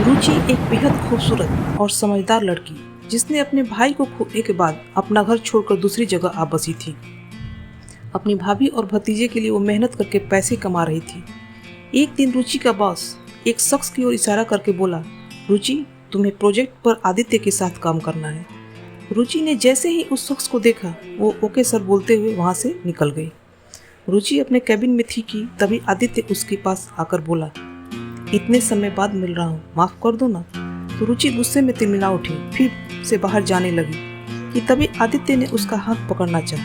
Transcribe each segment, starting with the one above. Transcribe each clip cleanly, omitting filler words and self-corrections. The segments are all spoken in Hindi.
रुचि एक बेहद खूबसूरत और समझदार लड़की जिसने अपने भाई को खोने के बाद अपना घर छोड़कर दूसरी जगह आ बसी थी। अपनी भाभी और भतीजे के लिए वो मेहनत करके पैसे कमा रही थी। एक दिन रुचि का बॉस एक शख्स की ओर इशारा करके बोला, रुचि तुम्हें प्रोजेक्ट पर आदित्य के साथ काम करना है। रुचि ने जैसे ही उस शख्स को देखा वो ओके सर बोलते हुए वहाँ से निकल गई। रुचि अपने कैबिन में थी कि तभी आदित्य उसके पास आकर बोला, इतने समय बाद मिल रहा हूँ, माफ़ कर दो ना। तो रुचि गुस्से में तिलमिला उठी, फिर से बाहर जाने लगी कि तभी आदित्य ने उसका हाथ पकड़ना चाहा,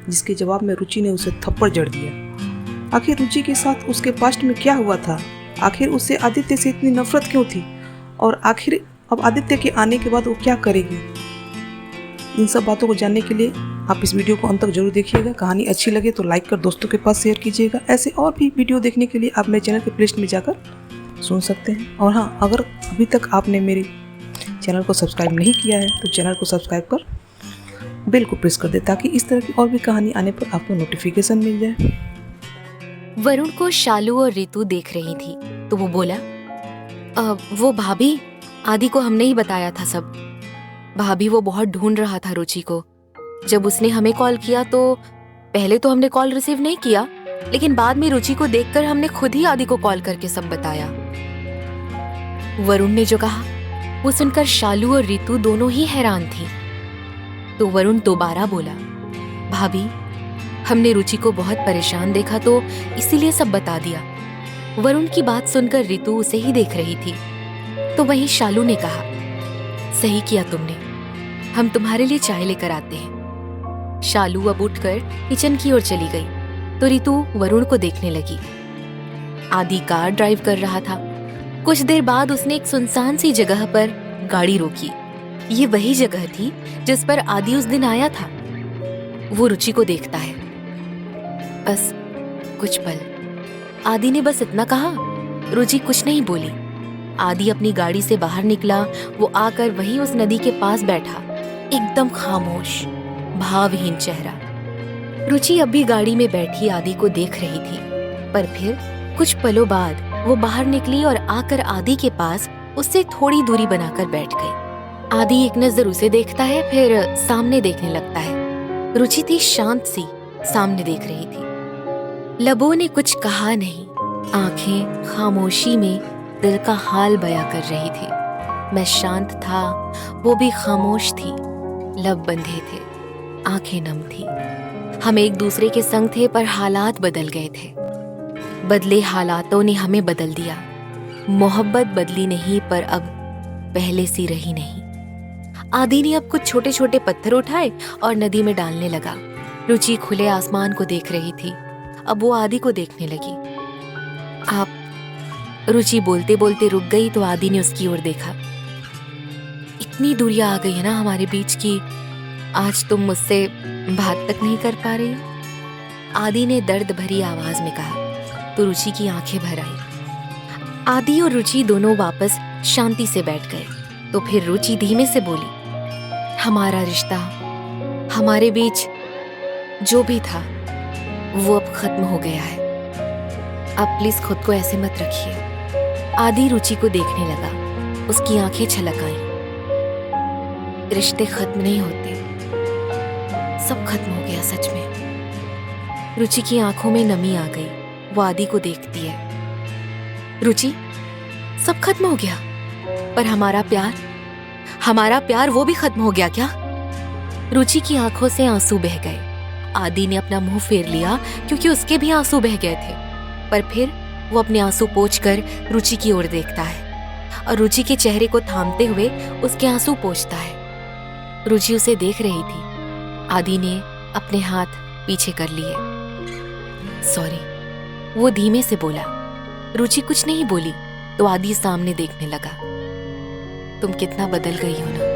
जिसके जवाब में रुचि ने उसे थप्पड़ जड़ दिया। आखिर रुचि के साथ उसके पास्ट में क्या हुआ था? आखिर उसे आदित्य से इतनी नफरत क्यों थी? और आखिर अब आदित्य के आने के बाद वो क्या करेगी? इन सब बातों को जानने के लिए आप इस वीडियो को अंत तक जरूर देखिएगा। कहानी अच्छी लगे तो लाइक कर दोस्तों के पास शेयर कीजिएगा। ऐसे और भी वीडियो देखने के लिए आप मेरे चैनल के प्लेलिस्ट में जाकर सुन सकते हैं। और हाँ, अगर अभी तक आपने मेरे चैनल को सब्सक्राइब नहीं किया है तो चैनल को सब्सक्राइब कर बेल को प्रेस कर दे, ताकि इस तरह की और भी कहानी आने पर आपको नोटिफिकेशन मिल जाए। वरुण को शालू और रितु देख रही थी तो वो बोला, वो भाभी, आदि को हमने ही बताया था सब। भाभी वो बहुत ढूंढ रहा था रुचि को। जब उसने हमें कॉल किया तो पहले तो हमने कॉल रिसीव नहीं किया, लेकिन बाद में रुचि को देखकर हमने खुद ही आदि को कॉल करके सब बताया। वरुण ने जो कहा वो सुनकर शालू और रितु दोनों ही हैरान थी। तो वरुण दोबारा बोला, भाभी, हमने रुचि को बहुत परेशान देखा तो इसीलिए सब बता दिया। वरुण की बात सुनकर रितु उसे ही देख रही थी। तो वहीं शालू ने कहा, सही किया तुमने, हम तुम्हारे लिए चाय लेकर आते हैं। शालू अब उठकर किचन की ओर चली गई तो रितु वरुण को देखने लगी। आदि कार ड्राइव कर रहा था। कुछ देर बाद उसने एक सुनसान सी जगह पर गाड़ी रोकी। ये वही जगह थी जिस पर आदि उस दिन आया था। वो रुचि को देखता है। बस कुछ पल। आदि ने बस इतना कहा। रुचि कुछ नहीं बोली। आदि अपनी गाड़ी से बाहर निकला। वो आकर वहीं उस नदी के पास बैठा, एकदम खामोश, भावहीन चेहरा। रुचि अब भी गाड़ी में बैठी आदि को देख रही थी, पर फिर कुछ पलों बाद वो बाहर निकली और आकर आदि के पास उससे थोड़ी दूरी बनाकर बैठ गई। आदि एक नजर उसे देखता है, फिर सामने देखने लगता है। रुचि थी शांत सी, सामने देख रही थी। लबों ने कुछ कहा नहीं, आंखें खामोशी में दिल का हाल बयां कर रही थी। मैं शांत था, वो भी खामोश थी। लब बंधे थे, आंखें नम थी। हम एक दूसरे के संग थे, पर हालात बदल गए थे। बदले हालातों ने हमें बदल दिया। मोहब्बत बदली नहीं, पर अब पहले सी रही नहीं। आदि ने अब कुछ छोटे छोटे पत्थर उठाए और नदी में डालने लगा। रुचि खुले आसमान को देख रही थी। अब वो आदि को देखने लगी। आप, रुचि बोलते बोलते रुक गई तो आदि ने उसकी ओर देखा। इतनी दूरियां आ गई है ना हमारे बीच की आज तुम मुझसे बात तक नहीं कर पा रही। आदि ने दर्द भरी आवाज में कहा तो रुचि की आंखें भर आई। आदि और रुचि दोनों वापस शांति से बैठ गए। तो फिर रुचि धीमे से बोली, हमारा रिश्ता, हमारे बीच जो भी था वो अब खत्म हो गया है। अब प्लीज खुद को ऐसे मत रखिए। आदि रुचि को देखने लगा। उसकी आंखें छलक आईं। रिश्ते खत्म नहीं होते, सब खत्म हो गया सच में। रुचि की आंखों में नमी आ गई। वो आदि को देखती है। रुचि, सब खत्म हो गया, पर हमारा प्यार वो भी खत्म हो गया क्या? रुचि की आंखों से आंसू बह गए। आदि ने अपना मुंह फेर लिया क्योंकि उसके भी आंसू बह गए थे, पर फिर वो अपने आंसू पोंछकर रुचि की ओर देखता है और रुचि के चेहरे को थामते हुए उसके आंसू पोंछता है। रुचि उसे देख रही थी। आदि ने अपने हाथ पीछे कर लिए। सॉरी, वो धीमे से बोला। रुचि कुछ नहीं बोली तो आदि सामने देखने लगा। तुम कितना बदल गई हो ना।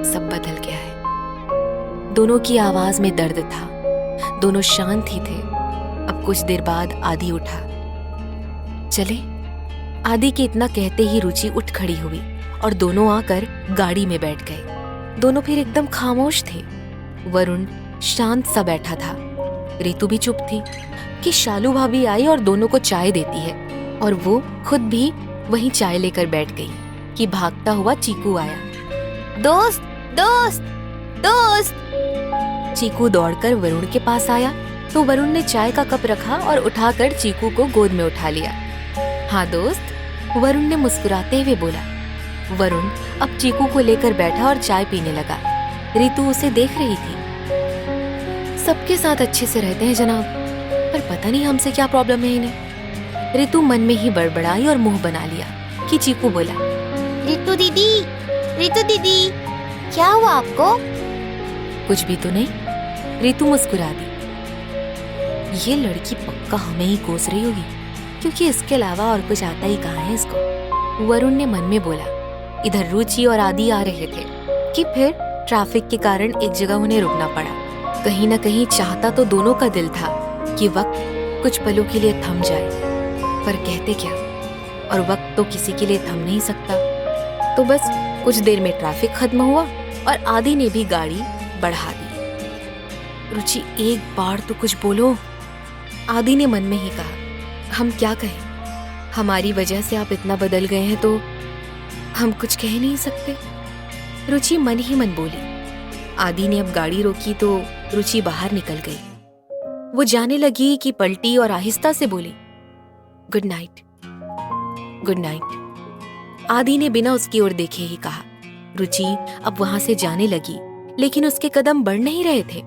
सब बदल गया है। दोनों की आवाज में दर्द था। दोनों शांत ही थे। अब कुछ देर बाद आदि उठा। चले? आदि के इतना कहते ही रुचि उठ खड़ी हुई और दोनों आकर गाड़ी में बैठ गए। दोनों फिर एकदम खामोश थे। वरुण शांत सा बैठा था। रितु भी चुप थी कि शालू भाभी आई और दोनों को चाय देती है। और वो खुद भी वहीं चाय लेकर बैठ गई कि भागता हुआ चीकू आया। दोस्त, दोस्त, दोस्त! चीकू दौड़कर वरुण के पास आया तो वरुण ने चाय का कप रखा और उठाकर चीकू को गोद में उठा लिया। हाँ दोस्त, वरुण ने मुस्कुराते हुए बोला। वरुण अब चीकू को लेकर बैठा और चाय पीने लगा। रितु उसे देख रही थी। सबके साथ अच्छे से रहते हैं जनाब, पर पता नहीं हमसे क्या प्रॉब्लम है इन्हें। रितु मन में ही बड़बड़ाई और मुंह बना लिया कि चीकू बोला, रितु दीदी, रितु दीदी, क्या हुआ आपको? कुछ भी तो नहीं। रितु मुस्कुरा दी। ये लड़की पक्का हमें ही कोस रही होगी, क्योंकि इसके अलावा और कुछ आता ही कहाँ है इसको, वरुण ने मन में बोला। इधर रुचि और आदि आ रहे थे कि फिर ट्रैफिक के कारण एक जगह उन्हें रुकना पड़ा। कहीं न कहीं चाहता तो दोनों का दिल था कि वक्त कुछ पलों के लिए थम जाए, पर कहते क्या, और वक्त तो किसी के लिए थम नहीं सकता। तो बस कुछ देर में ट्रैफिक खत्म हुआ और आदि ने भी गाड़ी बढ़ा दी। रुचि एक बार तो कुछ बोलो, आदि ने मन में ही कहा। हम क्या कहें, हमारी वजह से आप इतना बदल गए हैं तो हम कुछ कह नहीं सकते। रुचि मन ही मन बोली। आदि ने अब गाड़ी रोकी तो रुचि बाहर निकल गई। वो जाने लगी कि पलटी और आहिस्ता से बोली, गुड नाइट, गुड नाइट। आदि ने बिना उसकी ओर देखे ही कहा। रुचि अब वहां से जाने लगी, लेकिन उसके कदम बढ़ नहीं रहे थे।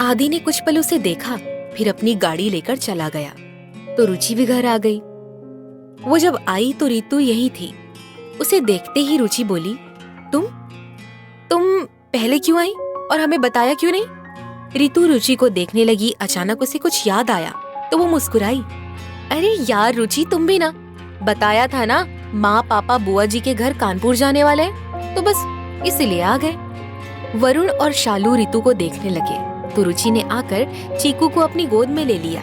आदि ने कुछ पल उसे देखा, फिर अपनी गाड़ी लेकर चला गया तो रुचि भी घर आ गई। वो जब आई तो रितु यही थी। उसे देखते ही रुचि बोली, तुम पहले क्यों आई और हमें बताया क्यों नहीं? रितु रुचि को देखने लगी। अचानक उसे कुछ याद आया तो वो मुस्कुराई। अरे यार रुचि, तुम भी ना, बताया था ना माँ पापा बुआ जी के घर कानपुर जाने वाले हैं, तो बस इसीलिए आ गए। वरुण और शालू रितु को देखने लगे तो रुचि ने आकर चीकू को अपनी गोद में ले लिया।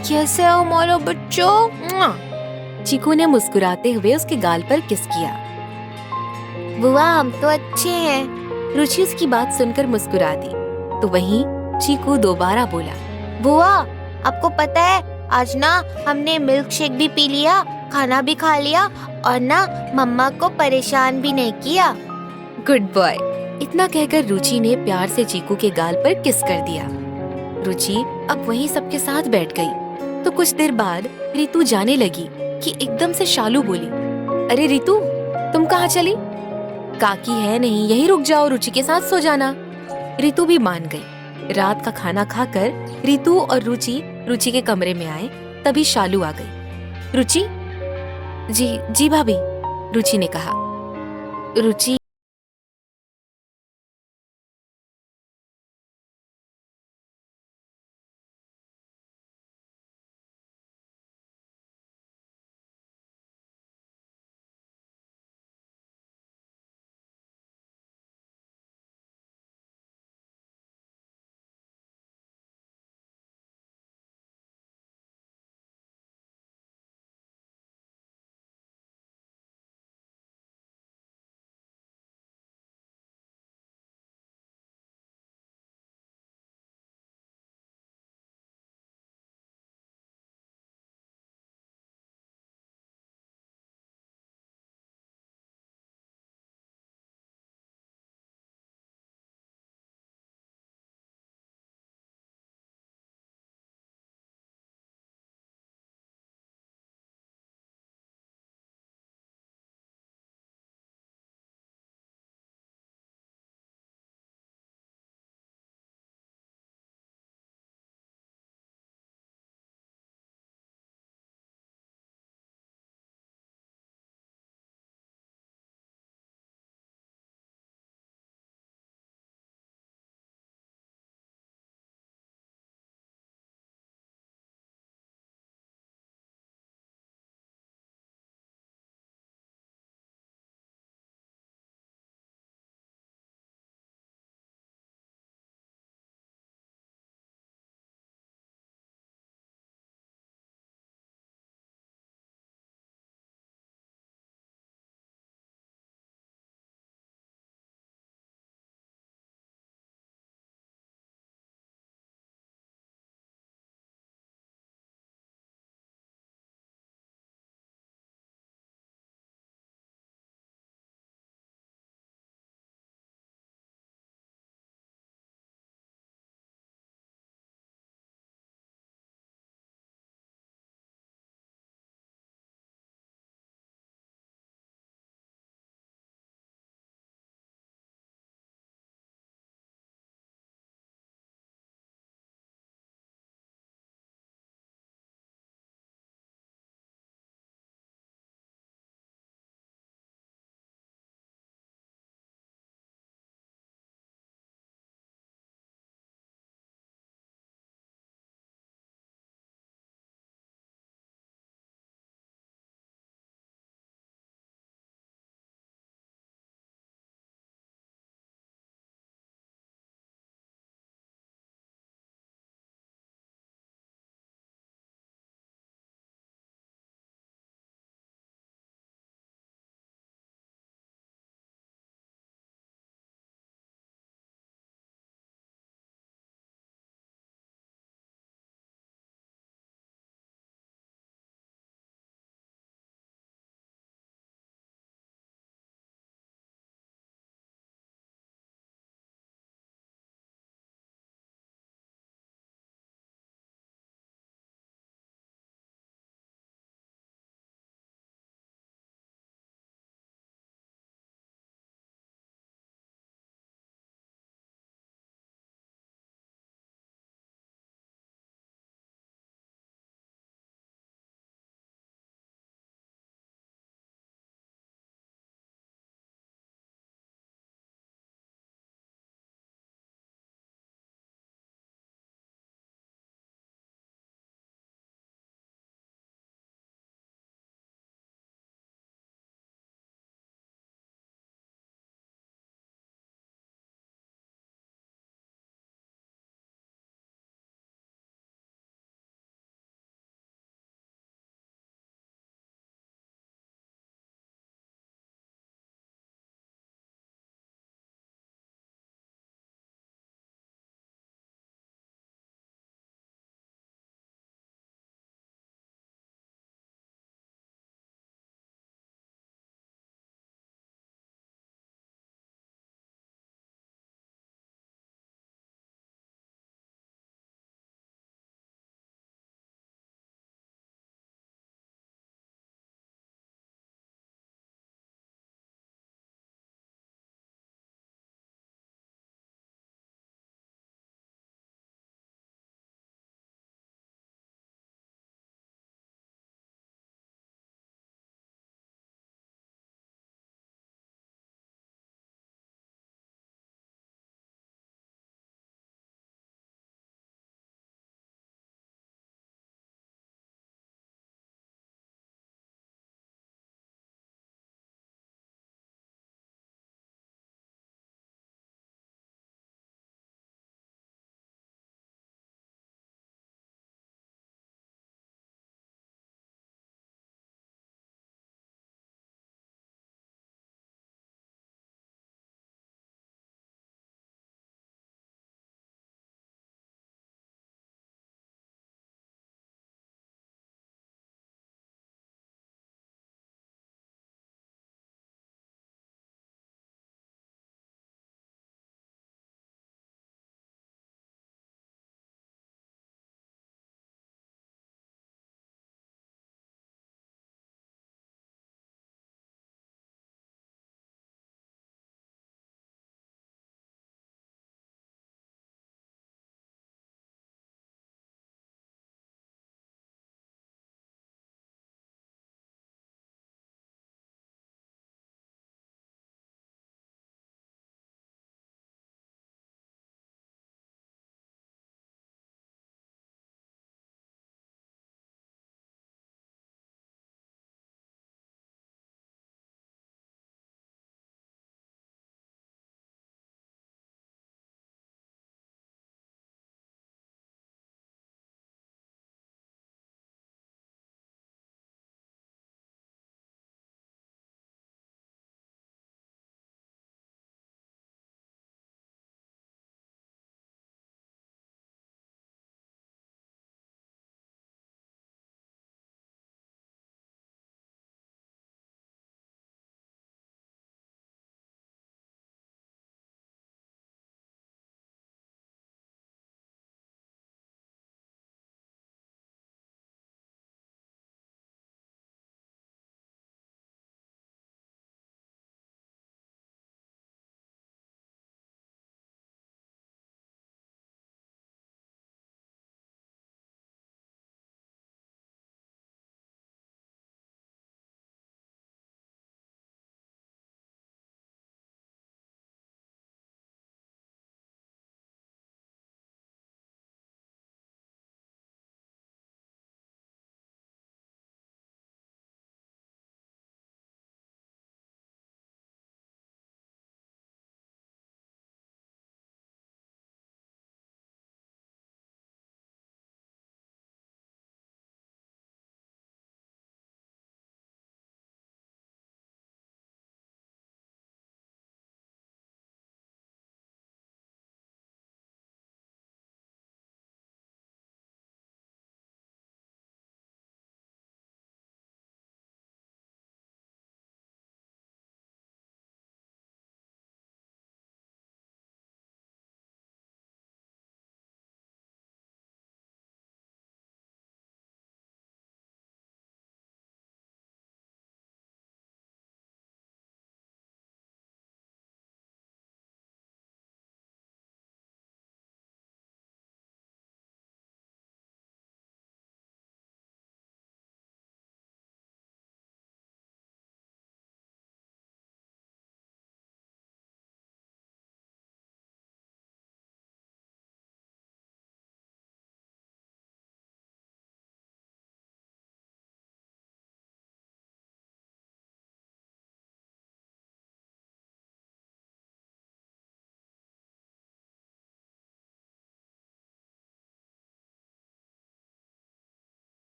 कैसे हो मोरो बच्चों? चीकू ने मुस्कुराते हुए उसके गाल पर किस किया। बुआ, हम तो अच्छे हैं। रुचि उसकी बात सुनकर मुस्कुरा दी तो वहीं चीकू दोबारा बोला, बुआ, आपको पता है आज ना हमने मिल्क शेक भी पी लिया, खाना भी खा लिया और ना मम्मा को परेशान भी नहीं किया। Good boy. इतना कहकर रुचि ने प्यार से चीकू के गाल पर किस कर दिया। रुचि अब वहीं सबके साथ बैठ गई तो कुछ देर बाद रितु जाने लगी कि एकदम से शालू बोली, अरे रितु, तुम कहाँ चली? काकी है नहीं, यहीं रुक जाओ, रुचि के साथ सो जाना। रितु भी मान गई। रात का खाना खाकर रितु और रुचि के कमरे में आए, तभी शालू आ गई। रुचि, जी जी भाभी, रुचि ने कहा। रुचि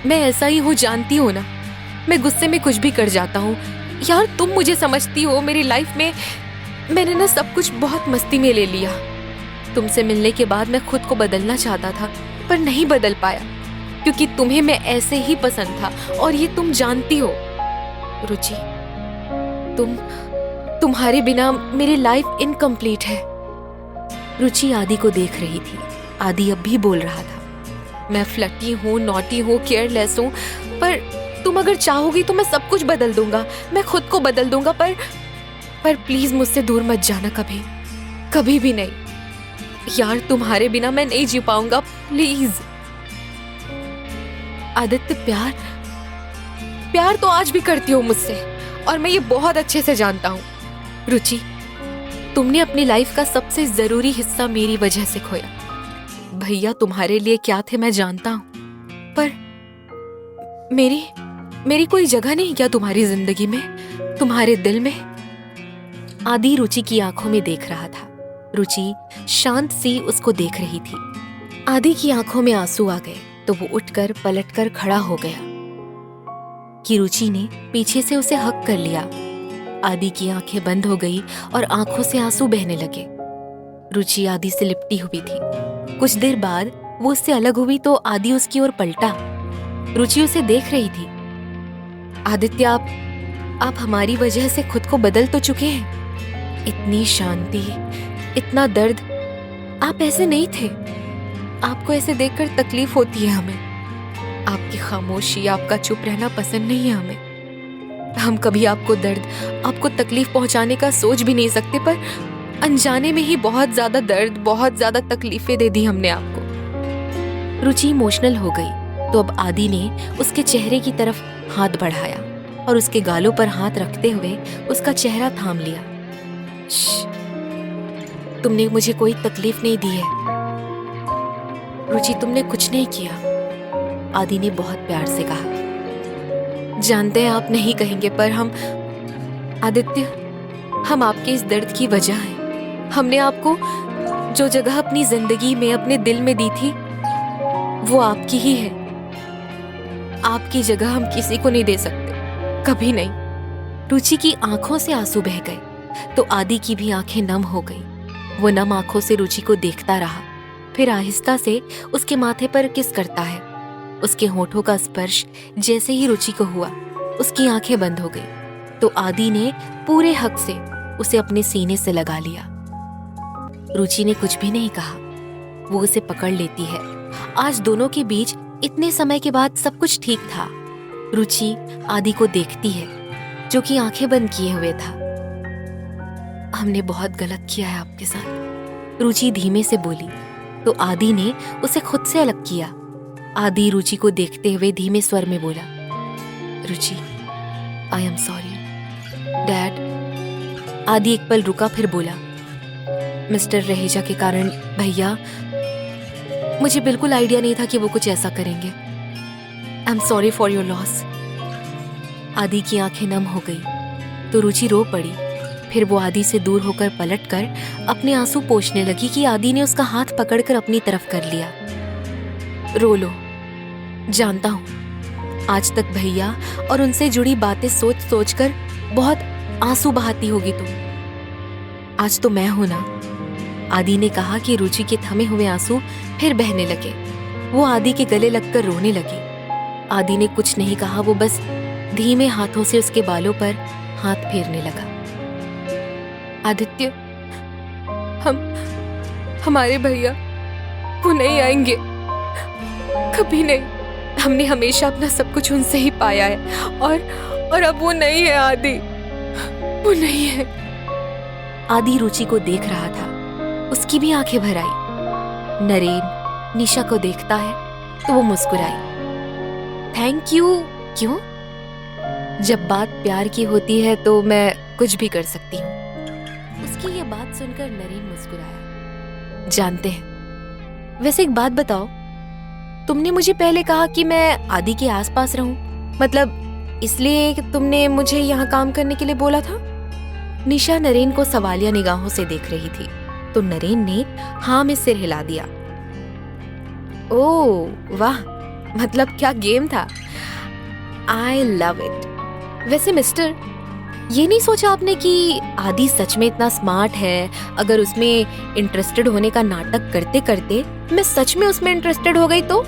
मैं ऐसा ही हूँ, जानती हो ना। मैं गुस्से में कुछ भी कर जाता हूँ। यार तुम मुझे समझती हो, मेरी लाइफ में मैंने ना सब कुछ बहुत मस्ती में ले लिया। तुमसे मिलने के बाद मैं खुद को बदलना चाहता था पर नहीं बदल पाया, क्योंकि तुम्हें मैं ऐसे ही पसंद था और ये तुम जानती हो। रुचि, तुम्हारे बिना मेरी लाइफ इनकम्प्लीट है। रुचि आदि को देख रही थी। आदि अब भी बोल रहा था, मैं फ्लटी हूँ, नॉटी हूँ, केयरलेस हूँ, पर तुम अगर चाहोगी तो मैं सब कुछ बदल दूंगा, मैं खुद को बदल दूंगा, पर प्लीज मुझसे दूर मत जाना कभी, कभी भी नहीं। यार तुम्हारे बिना मैं नहीं जी पाऊंगा, प्लीज। आदित्य, प्यार तो आज भी करती हो मुझसे और मैं ये बहुत अच्छे से जानता हूँ। रुचि, तुमने अपनी लाइफ का सबसे जरूरी हिस्सा मेरी वजह से खोया। भैया तुम्हारे लिए क्या थे मैं जानता हूँ, पर मेरी कोई जगह नहीं क्या तुम्हारी जिंदगी में, तुम्हारे दिल में? आदि रुचि की आंखों में देख रहा था। रुचि शांत सी उसको देख रही थी। आदि की आंखों में आंसू आ गए तो वो उठकर पलटकर खड़ा हो गया कि रुचि ने पीछे से उसे हक कर लिया। आदि की आंखें बंद हो गई और आंखों से आंसू बहने लगे। रुचि आदि से लिपटी हुई थी। कुछ देर बाद वो उससे अलग हुई तो आदि उसकी ओर पलटा। रुचि उसे देख रही थी। आदित्य, आप हमारी वजह से खुद को बदल तो चुके हैं। इतनी शांति, इतना दर्द, आप ऐसे नहीं थे। आपको ऐसे देखकर तकलीफ होती है हमें। आपकी खामोशी, आपका चुप रहना पसंद नहीं है हमें। हम कभी आपको दर्द, आपको तकलीफ पहुंचाने का सोच भी नहीं सकते, पर अनजाने में ही बहुत ज्यादा दर्द, बहुत ज्यादा तकलीफें दे दी हमने आपको। रुचि इमोशनल हो गई तो अब आदि ने उसके चेहरे की तरफ हाथ बढ़ाया और उसके गालों पर हाथ रखते हुए उसका चेहरा थाम लिया। तुमने मुझे कोई तकलीफ नहीं दी है रुचि, तुमने कुछ नहीं किया। आदि ने बहुत प्यार से कहा। जानते हैं आप नहीं कहेंगे, पर हम, आदित्य, हम आपके इस दर्द की वजह हैं। हमने आपको जो जगह अपनी जिंदगी में, अपने दिल में दी थी, वो आपकी ही है। आपकी जगह हम किसी को नहीं दे सकते, कभी नहीं। रुचि की आंखों से आंसू बह गए तो आदि की भी आंखें नम हो गई। वो नम आंखों से रुचि को देखता रहा, फिर आहिस्ता से उसके माथे पर किस करता है। उसके होठों का स्पर्श जैसे ही रुचि को हुआ, उसकी आंखें बंद हो गई तो आदि ने पूरे हक से उसे अपने सीने से लगा लिया। रुचि ने कुछ भी नहीं कहा। वो उसे पकड़ लेती है। आज दोनों के बीच इतने समय के बाद सब कुछ ठीक था। रुचि आदि को देखती है जो कि आंखें बंद किए हुए था। हमने बहुत गलत किया है आपके साथ, रुचि धीमे से बोली तो आदि ने उसे खुद से अलग किया। आदि रुचि को देखते हुए धीमे स्वर में बोला, रुचि, आई एम सॉरी डैड। आदि एक पल रुका, फिर बोला, मिस्टर रहेजा के कारण भैया, मुझे बिल्कुल आइडिया नहीं था कि वो कुछ ऐसा करेंगे। I am sorry for your loss. आदि की आंखें नम हो गई तो रुचि रो पड़ी। फिर वो आदि से दूर होकर पलटकर अपने आंसू पोंछने लगी कि आदि ने उसका हाथ पकड़कर अपनी तरफ कर लिया। रो लो, जानता हूं आज तक भैया और उनसे जुड़ी बातें सोच सोच कर बहुत आंसू बहाती होगी तुम। आज तो मैं हूं ना। आदि ने कहा कि रुचि के थमे हुए आंसू फिर बहने लगे। वो आदि के गले लगकर रोने लगी। आदि ने कुछ नहीं कहा, वो बस धीमे हाथों से उसके बालों पर हाथ फेरने लगा। आदित्य, हमारे भैया वो नहीं आएंगे, कभी नहीं। हमने हमेशा अपना सब कुछ उनसे ही पाया है और अब वो नहीं है। आदि वो नहीं है। आदि रुचि को देख रहा था। उसकी भी आंखें भर आई। नरेन निशा को देखता है तो वो मुस्कुराई। Thank you. क्यों? जब बात प्यार की होती है तो मैं कुछ भी कर सकती हूँ। उसकी ये बात सुनकर नरेन मुस्कुराया। जानते हैं, वैसे एक बात बताओ, तुमने मुझे पहले कहा कि मैं आदि के आसपास रहूं, मतलब इसलिए कि तुमने मुझे यहाँ काम करने के लिए बोला था? निशा नरेन को सवालिया निगाहों से देख रही थी तो नरेन ने हाँ में सिर हिला दिया। ओह वाह, मतलब क्या गेम था। I love it. वैसे मिस्टर, ये नहीं सोचा आपने कि आदि सच में इतना स्मार्ट है? अगर उसमें इंटरेस्टेड होने का नाटक करते करते मैं सच में उसमें इंटरेस्टेड हो गई तो?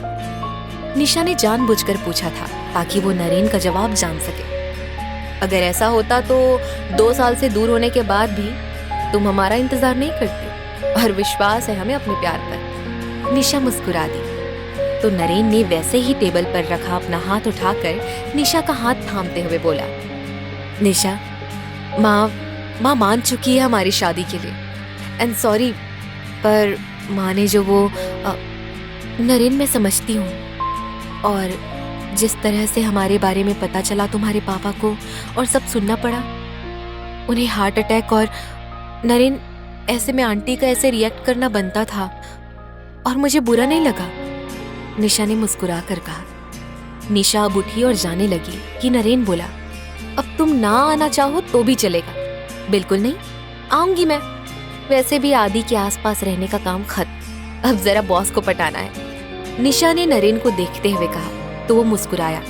निशा ने जानबूझकर पूछा था ताकि वो नरेन का जवाब जान सके। अगर ऐसा होता तो 2 साल से दूर होने के बाद भी तुम हमारा इंतजार नहीं करते, और विश्वास है हमें अपने प्यार पर। निशा मुस्कुरा दी तो नरेन ने वैसे ही टेबल पर रखा अपना हाथ उठाकर निशा का हाथ थामते हुए बोला, निशा, माँ मान चुकी है हमारी शादी के लिए। एंड सॉरी, पर माँ ने जो वो नरेन, मैं समझती हूँ, और जिस तरह से हमारे बारे में पता चला तुम्हारे पापा को और सब सुनना पड़ा, उन्हें हार्ट अटैक, और नरेन, ऐसे में आंटी का ऐसे रिएक्ट करना बनता था और मुझे बुरा नहीं लगा। निशा ने मुस्कुरा कर कहा। निशा अब उठी और जाने लगी कि नरेन बोला, अब तुम ना आना चाहो तो भी चलेगा। बिल्कुल नहीं, आऊंगी मैं। वैसे भी आदि के आसपास रहने का काम खत्म, अब जरा बॉस को पटाना है। निशा ने नरेन को देखते हुए कहा तो वो मुस्कुराया।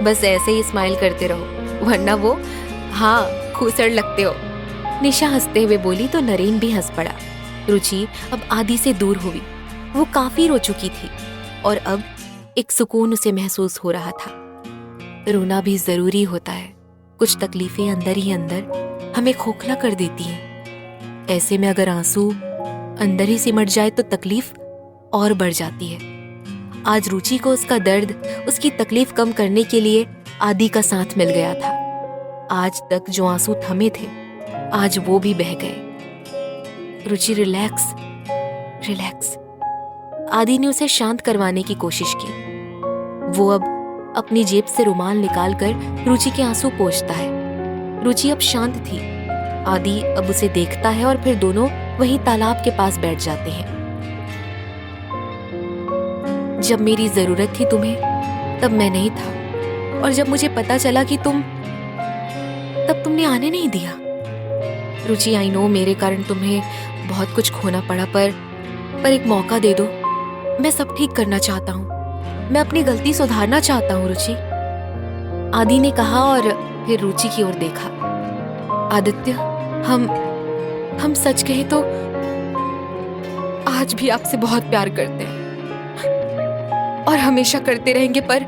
बस ऐसे ही स्माइल करते रहो, वरना वो हाँ खूसड़ लगते हो। निशा हंसते हुए बोली तो नरेन भी हंस पड़ा। रुचि अब आदि से दूर हुई। वो काफी रो चुकी थी और अब एक सुकून उसे महसूस हो रहा था। रोना भी जरूरी होता है। कुछ तकलीफें अंदर ही अंदर हमें खोखला कर देती हैं। ऐसे में अगर आंसू अंदर ही सिमट जाए तो तकलीफ और बढ़ जाती है। आज रुचि को उसका दर्द, उसकी तकलीफ कम करने के लिए आदि का साथ मिल गया था। आज तक जो आंसू थमे थे, आज वो भी बह गए। रुचि, रिलैक्स रिलैक्स। आदि ने उसे शांत करवाने की कोशिश की। वो अब अपनी जेब से रुमाल निकालकर रुचि के आंसू पोंछता है। रुचि अब शांत थी। आदि अब उसे देखता है और फिर दोनों वहीं तालाब के पास बैठ जाते हैं। जब मेरी जरूरत थी तुम्हें, तब मैं नहीं था, और जब मुझे पता चला कि तब तुमने आने नहीं दिया। रुचि, आई नो मेरे कारण तुम्हें बहुत कुछ खोना पड़ा, पर एक मौका दे दो। मैं सब ठीक करना चाहता हूँ, मैं अपनी गलती सुधारना चाहता हूँ रुचि, आदि ने कहा और फिर रुचि की ओर देखा। आदित्य, हम सच कहे तो आज भी आपसे बहुत प्यार करते हैं और हमेशा करते रहेंगे। पर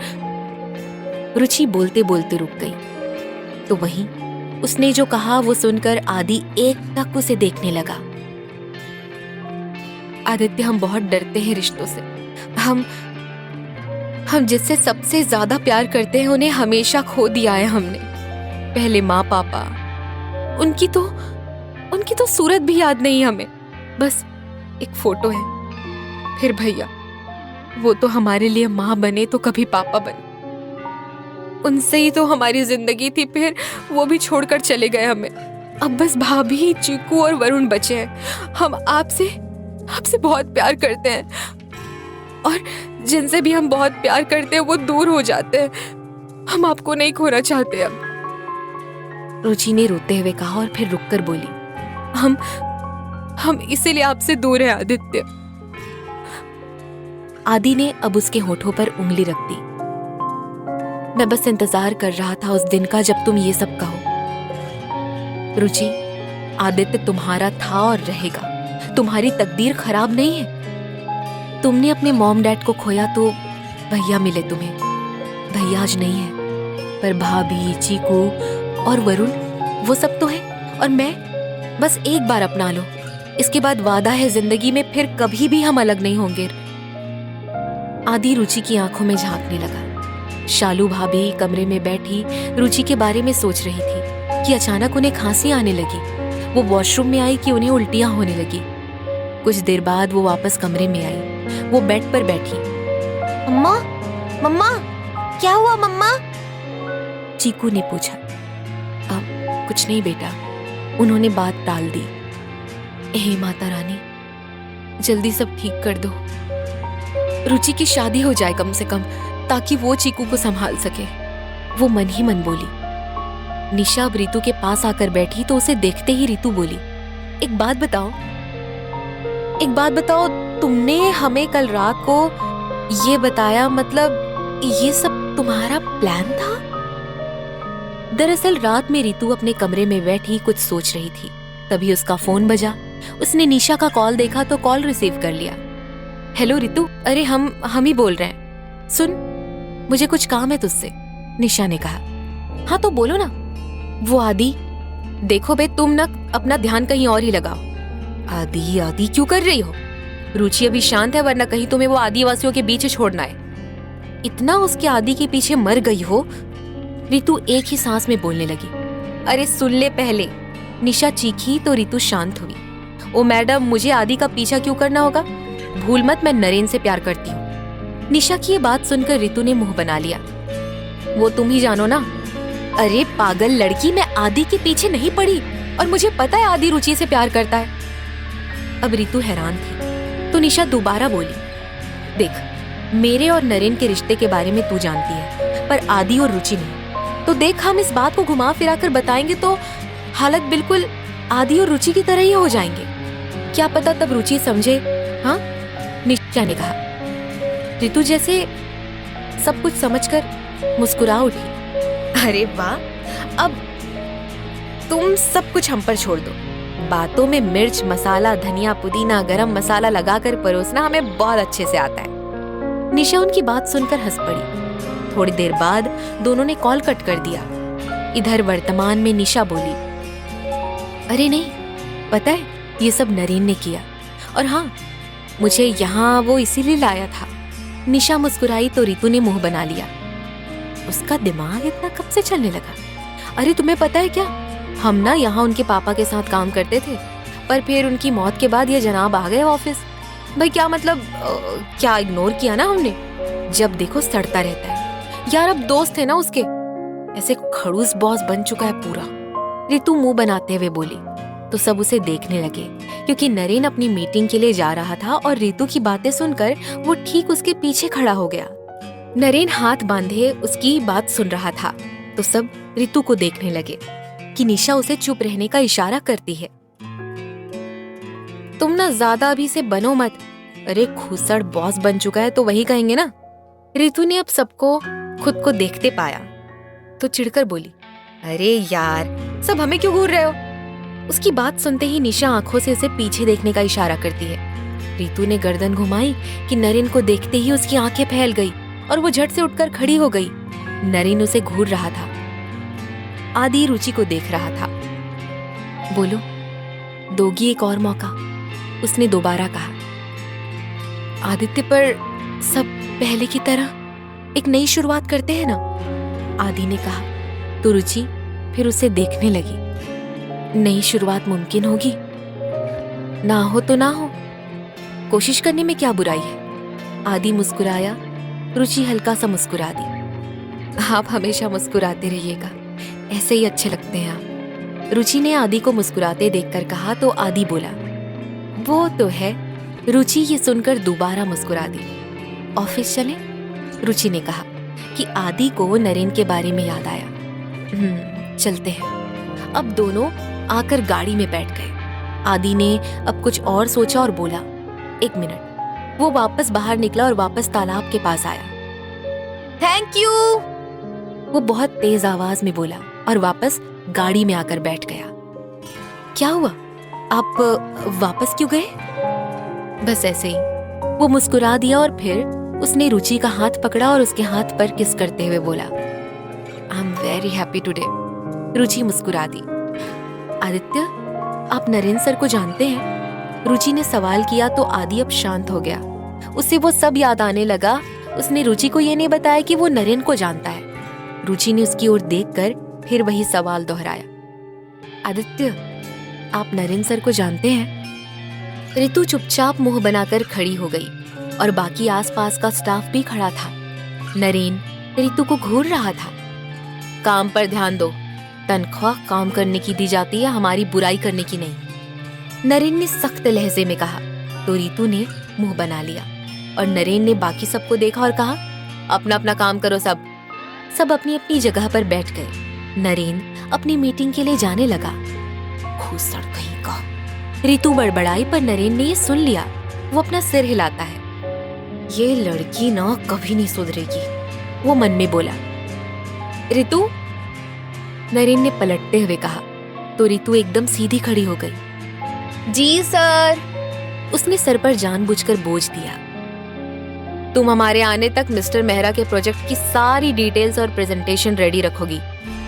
रुचि बोलते बोलते रुक गई। तो वहीं उसने जो कहा वो सुनकर आदि एकटक उसे देखने लगा। आदित्य, हम बहुत डरते हैं रिश्तों से। हम जिससे सबसे ज्यादा प्यार करते हैं उन्हें हमेशा खो दिया है हमने। पहले माँ पापा, उनकी तो सूरत भी याद नहीं हमें, बस एक फोटो है। फिर भैया, वो तो हमारे लिए माँ बने तो कभी पापा बने, उनसे ही तो हमारी जिंदगी थी, फिर वो भी छोड़कर चले गए हमें। अब बस भाभी, चीकू और वरुण बचे हैं। हम आपसे बहुत प्यार करते हैं, और जिनसे भी हम बहुत प्यार करते हैं वो दूर हो जाते हैं। हम आपको नहीं खोना चाहते अब। रुचि ने रोते हुए कहा और फिर रुककर बोली, हम इसीलिए आपसे दूर हैं आदित्य। आदि ने अब उसके होठों पर उंगली रख दी। मैं बस इंतजार कर रहा था उस दिन का जब तुम ये सब कहो। रुचि, आदित्य तुम्हारा था और रहेगा। तुम्हारी तकदीर खराब नहीं है। तुमने अपने मॉम डैड को खोया तो भैया मिले तुम्हें। भैया आज नहीं है, पर भाभी, चीकू और वरुण, वो सब तो है। और मैं, बस एक बार अपना लो, इसके बाद वादा है जिंदगी में फिर कभी भी हम अलग नहीं होंगे। आदि रुचि की आंखों में झांकने लगा। शालू भाभी कमरे में बैठी रुचि के बारे में सोच रही थी कि अचानक उन्हें खांसी आने लगी। वो वॉशरूम में आई कि उन्हें उल्टियां होने लगी। कुछ देर बाद वो वापस कमरे में आई। वो बेड पर बैठी। मम्मा, क्या हुआ मम्मा? चीकू ने पूछा। कुछ नहीं बेटा, उन्होंने बात टाल दी। हे माता रानी, जल्दी सब ठीक कर दो। रुचि की शादी हो जाए कम से कम, ताकि वो चीकू को संभाल सके। वो मन ही मन बोली। निशा अब रितु के पास आकर बैठी तो उसे देखते ही रितु बोली, एक बात बताओ, तुमने हमें कल रात को ये बताया, मतलब ये सब तुम्हारा प्लान था? दरअसल रात में रितु अपने कमरे में बैठी कुछ सोच रही थी, तभी उसका फोन बजा। उसने निशा का कॉल देखा तो कॉल रिसीव कर लिया। हेलो रितु, अरे हम ही बोल रहे हैं। सुन, मुझे कुछ काम है तुझसे, निशा ने कहा। हाँ तो बोलो ना। वो आदि, देखो बे, तुम ना अपना ध्यान कहीं और ही लगाओ। आदि आदि क्यों कर रही हो? रुचि अभी शांत है, वरना कहीं तुम्हें वो आदिवासियों के बीच छोड़ना है। इतना उसके आदि के पीछे मर गई हो? रितु एक ही सांस में बोलने लगी। अरे सुन ले पहले। निशा चीखी तो रितु शांत हुई। ओ मैडम, मुझे आदि का पीछा क्यों करना होगा? भूल मत, मैं नरेन से प्यार करती हूँ। निशा की ये बात सुनकर रितु ने मुंह बना लिया। वो तुम ही जानो ना। अरे पागल लड़की, मैं आदि के पीछे नहीं पड़ी, और मुझे पता है आदि रुचि से प्यार करता है। अब रितु हैरान थी तो निशा दोबारा बोली, देख, मेरे और नरेन के रिश्ते के बारे में तू जानती है, पर आदि और रुचि नहीं। तो देख, हम इस बात को घुमा फिरा कर बताएंगे तो हालत बिल्कुल आदि और रुचि की तरह ही हो जाएंगे। क्या पता तब रुचि समझे। हाँ, निशा ने कहा। रितु जैसे सब कुछ समझकर मुस्कुरा उठी। अरे वाह, अब तुम सब कुछ हम पर छोड़ दो। बातों में मिर्च, मसाला, धनिया, पुदीना, गरम मसाला लगाकर परोसना हमें बहुत अच्छे से आता है। निशा उनकी बात सुनकर हंस पड़ी। थोड़ी देर बाद दोनों ने कॉल कट कर दिया। इधर वर्तमान में निशा बोली, अरे नहीं, पता है ये सब नरेन ने किया, और हाँ, मुझे यहाँ वो इसीलिए लाया था। निशा मुस्कुराई तो रितु ने मुंह बना लिया। उसका दिमाग इतना कब से चलने लगा? अरे तुम्हें पता है क्या, हम ना यहाँ उनके पापा के साथ काम करते थे, पर फिर उनकी मौत के बाद ये जनाब आ गए ऑफिस। भाई क्या मतलब, क्या इग्नोर किया ना हमने? जब देखो सड़ता रहता है यार। अब दोस्त है ना उसके, ऐसे खड़ूस बॉस बन चुका है पूरा। रितु मुंह बनाते हुए बोली तो सब उसे देखने लगे, क्योंकि नरेन अपनी मीटिंग के लिए जा रहा था और रितु की बातें सुनकर वो ठीक उसके पीछे खड़ा हो गया। नरेन हाथ बांधे उसकी बात सुन रहा था तो सब रितु को देखने लगे कि निशा उसे चुप रहने का इशारा करती है। तुम ना ज्यादा अभी से बनो मत। अरे खुसड़ बॉस बन चुका है तो वही कहेंगे ना। रितु ने अब सबको खुद को देखते पाया तो चिढ़कर बोली, अरे यार, सब हमें क्यों घूर रहे हो? उसकी बात सुनते ही निशा आंखों से उसे पीछे देखने का इशारा करती है। रितु ने गर्दन घुमाई कि नरेन को देखते ही उसकी आंखें फैल गई और वो झट से उठकर खड़ी हो गई। नरेन उसे घूर रहा था। आदि रुचि को देख रहा था। बोलो, दोगी एक और मौका? उसने दोबारा कहा। आदित्य, पर सब पहले की तरह एक नई शुरुआत करते हैं ना, आदि ने कहा। तो रुचि फिर उसे देखने लगी। नई शुरुआत मुमकिन होगी, ना हो तो ना हो, कोशिश करने में क्या बुराई है? आदि मुस्कुराया। रुचि हल्का सा मुस्कुरा दी। आप हमेशा मुस्कुराते रहिएगा, ऐसे ही अच्छे लगते हैं आप, रुचि ने आदि को मुस्कुराते देखकर कहा तो आदि बोला, वो तो है। रुचि ये सुनकर दोबारा मुस्कुरा दी। ऑफिस चले? रुचि ने कहा कि आदि को नरेन के बारे में याद आया। चलते हैं। अब दोनों आकर गाड़ी में बैठ गए। आदि ने अब कुछ और सोचा और बोला, एक मिनट। वो वापस बाहर निकला और वापस तालाब के पास आया। थैंक यू, वो बहुत तेज आवाज में बोला और वापस गाड़ी में आकर बैठ गया। क्या हुआ, आप वापस क्यों गए? बस ऐसे ही, वो मुस्कुरा दिया और फिर उसने रुचि का हाथ पकड़ा और उसके हाथ पर किस करते हुए बोला, I am very happy today. Ruchi मुस्कुरा दी। आदित्य, आप नरेन सर को जानते हैं? रुचि ने सवाल किया तो आदि अब शांत हो गया। उसे वो सब याद आने लगा। उसने रुचि को ये नहीं बताया कि वो नरेन को जानता है। रुचि ने उसकी ओर देखकर फिर वही सवाल दोहराया, आदित्य, आप नरेन सर को जानते हैं? रितु चुपचाप मुंह बनाकर खड़ी हो गई और बाकी आसपास का स्टाफ भी खड़ा था। नरेन रितु को घूर रहा था। काम पर ध्यान दो, तनख्वाह काम करने की दी जाती है, हमारी बुराई करने की नहीं, नरेन ने सख्त लहजे में कहा। तो रितु ने मुंह बना लिया और नरेन ने बाकी सबको देखा और कहा, अपना अपना काम करो सब। सब अपनी अपनी जगह पर बैठ गए। नरेन अपनी मीटिंग के लिए जाने लगा। खूसड़ कहीं का, रितु बड़बड़ाई पर नरेन ने ये सुन लिया। वो अपना सिर हिलाता है। ये लड़की ना कभी नहीं सुधरेगी, वो मन में बोला। रितु, नरेन ने पलटते हुए कहा तो रितु एकदम सीधी खड़ी हो गई। जी सर, उसने सर पर जानबूझकर बोझ दिया। तुम हमारे आने तक मिस्टर मेहरा के प्रोजेक्ट की सारी डिटेल्स और प्रेजेंटेशन रेडी रखोगी,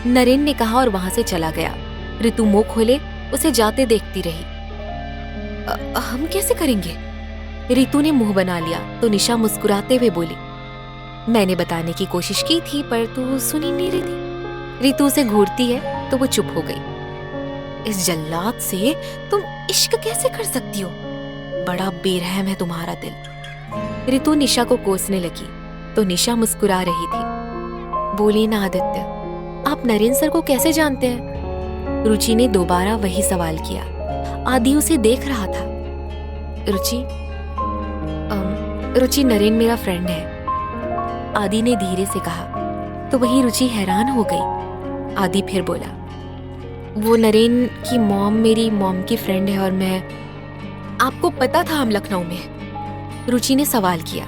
नरेन ने कहा और वहां से चला गया। रितु मुंह खोले उसे जाते देखती रही। हम कैसे करेंगे? रितु ने मुंह बना लिया तो निशा मुस्कुराते हुए बोली, मैंने बताने की कोशिश की थी पर तू सुन ही नहीं रही थी। रितु उसे घूरती है तो वो चुप हो गई। इस जल्लाद से तुम इश्क कैसे कर सकती हो? बड़ा बेरहम है तुम्हारा दिल। रितु निशा को कोसने लगी तो निशा मुस्कुरा रही थी। बोली ना आदित्य, आप नरेन सर को कैसे जानते हैं? रुचि ने दोबारा वही सवाल किया। आदि उसे देख रहा था। रुचि नरेन मेरा फ्रेंड है, आदि ने धीरे से कहा। तो वही रुचि हैरान हो गई। आदि फिर बोला, वो नरेन की मॉम मेरी मॉम की फ्रेंड है और मैं। आपको पता था हम लखनऊ में हैं? रुचि ने सवाल किया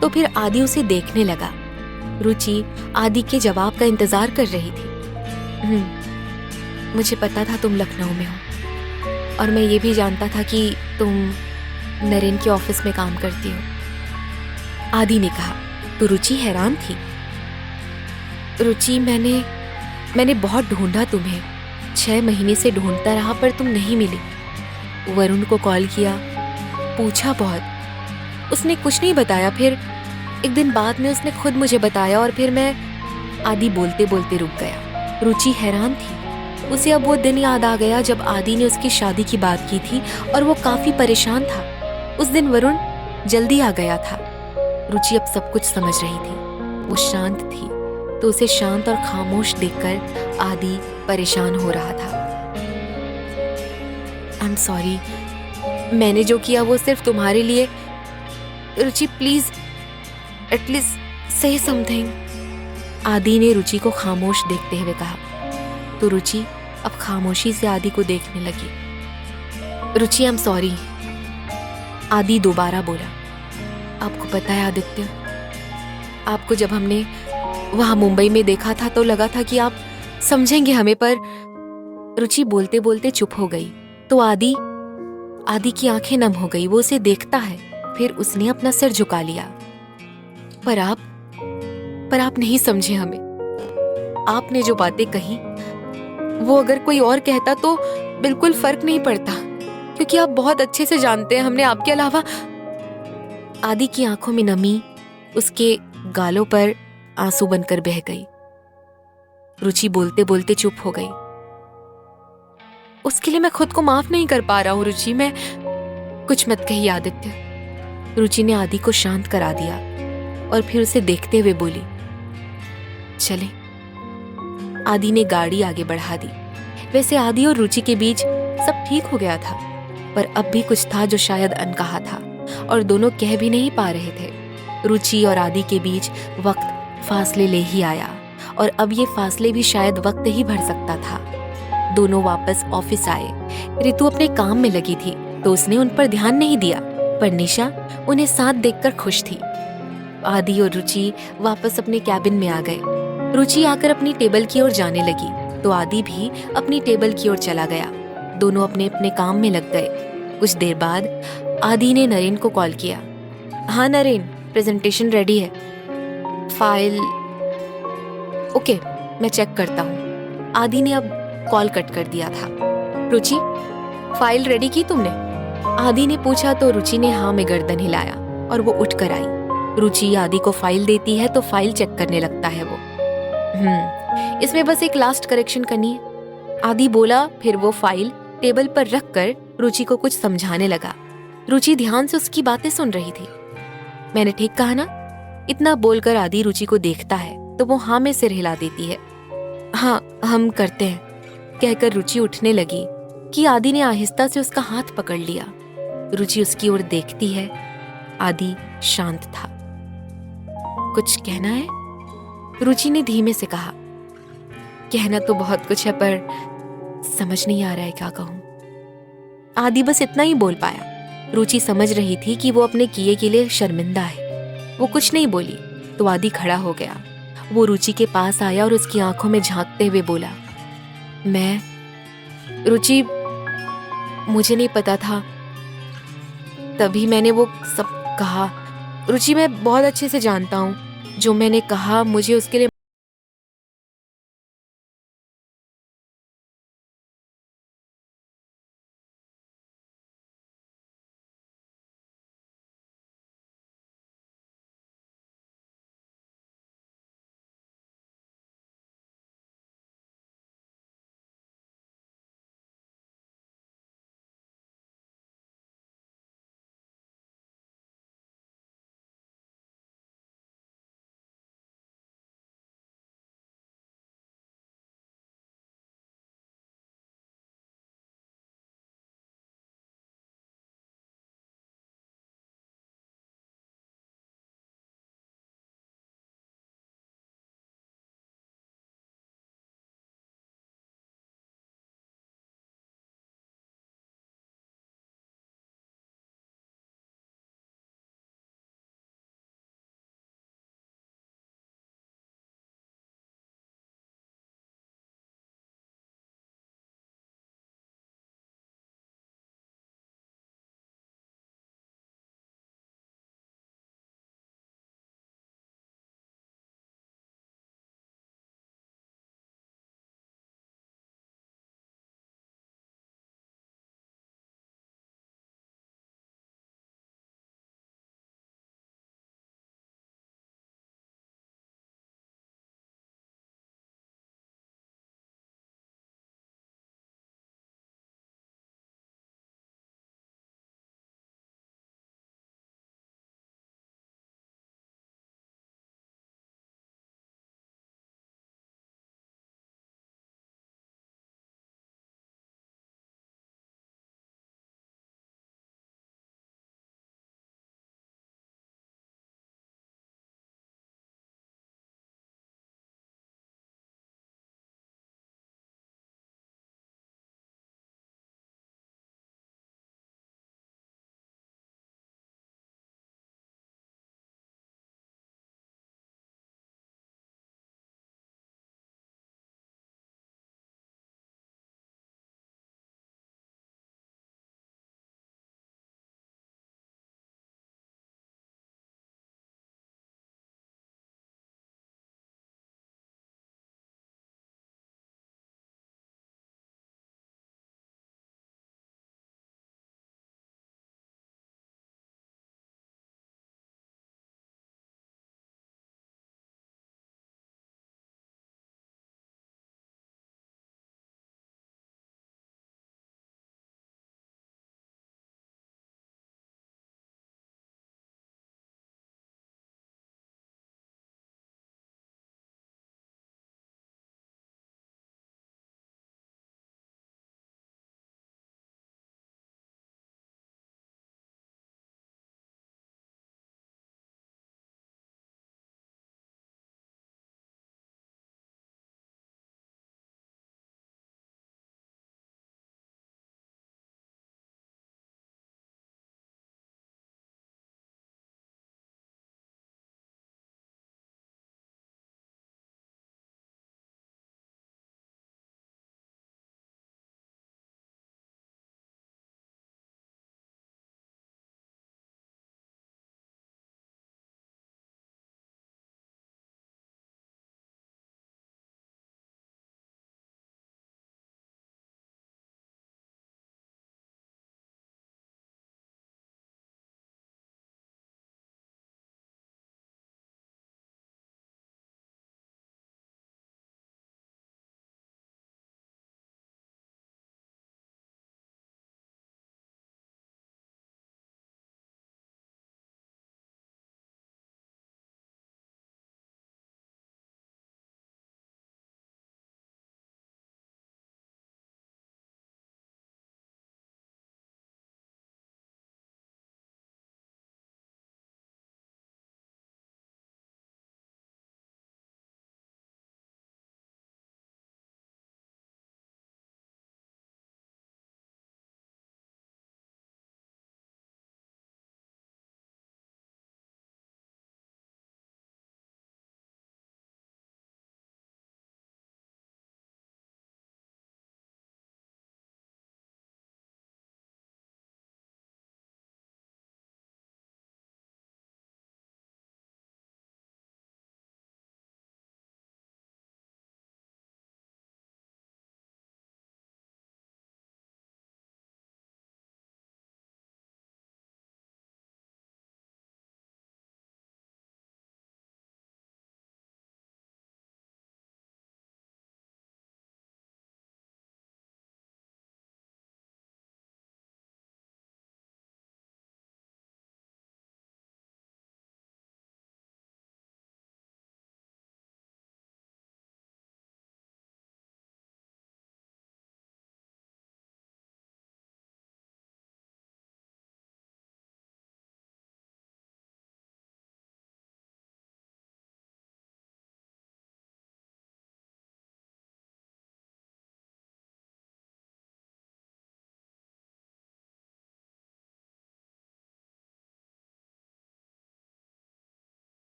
तो फिर आदि उसे देखने लगा। रुचि आदि के जवाब का इंतजार कर रही थी। मुझे पता था तुम लखनऊ में हो और मैं ये भी जानता था कि तुम नरेन के ऑफिस में काम करती हो, आदि ने कहा। तो रुचि हैरान थी। रुचि, मैंने बहुत ढूंढा तुम्हें, 6 महीने से ढूंढता रहा पर तुम नहीं मिली। वरुण को कॉल किया, पूछा बहुत, उसने कुछ नहीं बताया। फिर एक दिन बाद में उसने खुद मुझे बताया और फिर मैं। आदि बोलते बोलते रुक गया। रुचि हैरान थी। उसे अब वो दिन याद आ गया जब आदि ने उसकी शादी की बात की थी और वो काफी परेशान था। उस दिन वरुण जल्दी आ गया था। रुचि अब सब कुछ समझ रही थी। वो शांत थी तो उसे शांत और खामोश देखकर आदि परेशान हो रहा था। आई एम सॉरी, मैंने जो किया वो सिर्फ तुम्हारे लिए। रुचि प्लीज एटलीस्ट से समथिंग, आदि ने रुचि को खामोश देखते हुए कहा। तो रुचि अब खामोशी से आदि को देखने लगी। रुचि, आई एम सॉरी, आदि दोबारा बोला। आपको पता है आदित्य, आपको जब हमने वहां मुंबई में देखा था तो लगा था कि आप समझेंगे हमें, पर। रुचि बोलते बोलते चुप हो गई। तो आदि की आंखें नम हो गई। वो उसे देखता है, फिर उसने अपना सिर झुका लिया। पर आप नहीं समझे हमें। आपने जो बातें कही वो अगर कोई और कहता तो बिल्कुल फर्क नहीं पड़ता, क्योंकि आप बहुत अच्छे से जानते हैं हमने आपके अलावा। आदि की आंखों में नमी, उसके गालों पर आंसू बनकर बह गई। रुचि बोलते बोलते चुप हो गई। उसके लिए मैं खुद को माफ नहीं कर पा रहा हूं रुचि। मैं कुछ मत कही आदित्य। रुचि ने आदि को शांत करा दिया और फिर उसे देखते हुए बोली, चले। आदि ने गाड़ी आगे बढ़ा दी। वैसे आदि और रुचि के बीच सब ठीक हो गया था, पर अब भी कुछ था जो शायद अनकहा था और दोनों कह भी नहीं पा रहे थे। रुचि और आदि के बीच वक्त फासले ले ही आया और अब ये फासले भी शायद वक्त ही भर सकता था। दोनों वापस ऑफिस आए। रितु अपने काम में लगी थी तो उसने उन पर ध्यान नहीं दिया, पर निशा उन्हें साथ देखकर खुश थी। आदि और रुचि वापस अपने कैबिन में आ गए। रुचि आकर अपनी टेबल की ओर जाने लगी तो आदि भी अपनी टेबल की ओर चला गया। दोनों अपने अपने काम में लग गए। कुछ देर बाद आदि ने नरेन को कॉल किया। हाँ नरेन, प्रेजेंटेशन रेडी है। फाइल ओके, मैं चेक करता हूँ। आदि ने अब कॉल कट कर दिया था। रुचि, फाइल रेडी की तुमने? आदि ने पूछा तो रुचि ने हाँ में गर्दन हिलाया और वो उठ कर आई। रुचि आदि को फाइल देती है तो फाइल चेक करने लगता है वो। इसमें बस एक लास्ट करेक्शन करनी है, आदि बोला। फिर वो फाइल टेबल पर रखकर रुचि को कुछ समझाने लगा। रुचि ध्यान से उसकी बातें सुन रही थी। मैंने ठीक कहा ना? इतना बोलकर आदि रुचि को देखता है तो वो हाँ में सिर हिला देती है। हाँ, हम करते हैं, कहकर रुचि उठने लगी कि आदि ने आहिस्ता से उसका हाथ पकड़ लिया। रुचि उसकी ओर देखती है। आदि शांत था। कुछ कहना है? रुचि ने धीमे से कहा। कहना तो बहुत कुछ है पर समझ नहीं आ रहा है क्या कहूं। आदि बस इतना ही बोल पाया। रुचि समझ रही थी कि वो अपने किए के लिए शर्मिंदा है। वो कुछ नहीं बोली तो आदि खड़ा हो गया। वो रुचि के पास आया और उसकी आंखों में झांकते हुए बोला, मैं रुचि, मुझे नहीं पता था, तभी मैंने वो सब कहा। रुचि, मैं बहुत अच्छे से जानता हूँ, जो मैंने कहा मुझे उसके लिए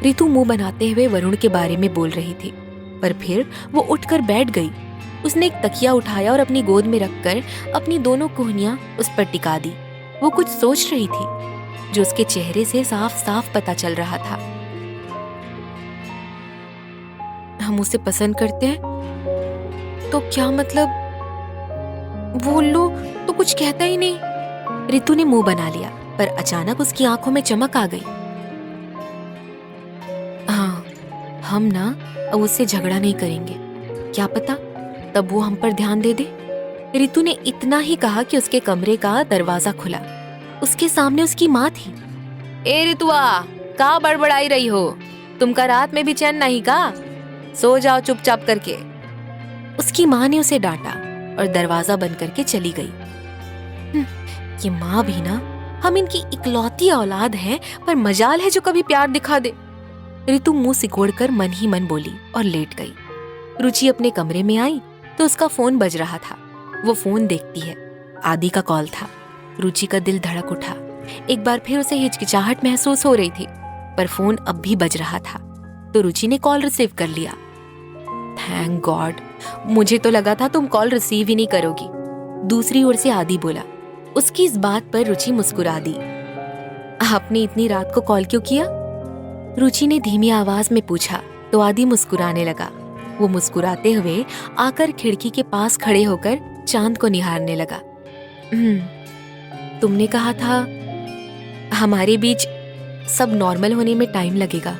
रितु मुंह बनाते हुए वरुण के बारे में बोल रही थी, पर फिर वो उठकर बैठ गई। उसने एक तकिया उठाया और अपनी गोद में रखकर अपनी दोनों कोहनियां उस पर टिका दी। वो कुछ सोच रही थी जो उसके चेहरे से साफ साफ पता चल रहा था। हम उसे पसंद करते हैं तो क्या मतलब? वो उल्लू तो कुछ कहता ही नहीं। रितु ने मुंह बना लिया, पर अचानक उसकी आंखों में चमक आ गई। हाँ, हम ना अब उससे झगड़ा नहीं करेंगे, क्या पता तब वो हम पर ध्यान दे दे। रितु ने इतना ही कहा कि उसके कमरे का दरवाजा खुला। उसके सामने उसकी माँ थी। ए रितुआ, का बड़बड़ाई रही हो? तुमका रात में भी चैन नहीं का? सो जाओ चुपचाप करके। उसकी माँ ने उसे डांटा और दरवाजा बंद करके चली गई। ये माँ भी ना, हम इनकी इकलौती औलाद हैं, पर मजाल है जो कभी प्यार दिखा दे। रितु मुंह सिकोड़कर मन ही मन बोली और लेट गई। रुचि अपने कमरे में आई तो उसका फोन बज रहा था। वो फोन देखती है। आदि का कॉल था। रुचि का दिल धड़क उठा। एक बार फिर उसे हिचकिचाहट महसूस हो रही थी, पर फोन अब भी बज रहा था तो रुचि ने कॉल रिसीव कर लिया। थैंक गॉड, मुझे तो लगा था तुम कॉल रिसीव ही नहीं करोगी। दूसरी ओर से आदि बोला। उसकी इस बात पर रुचि मुस्कुरा दी। आपने इतनी रात को कॉल क्यों किया? रुचि ने धीमी आवाज में पूछा तो आदि मुस्कुराने लगा। वो मुस्कुराते हुए आकर खिड़की के पास खड़े होकर चांद को निहारने लगा। तुमने कहा था हमारे बीच सब नॉर्मल होने में टाइम लगेगा,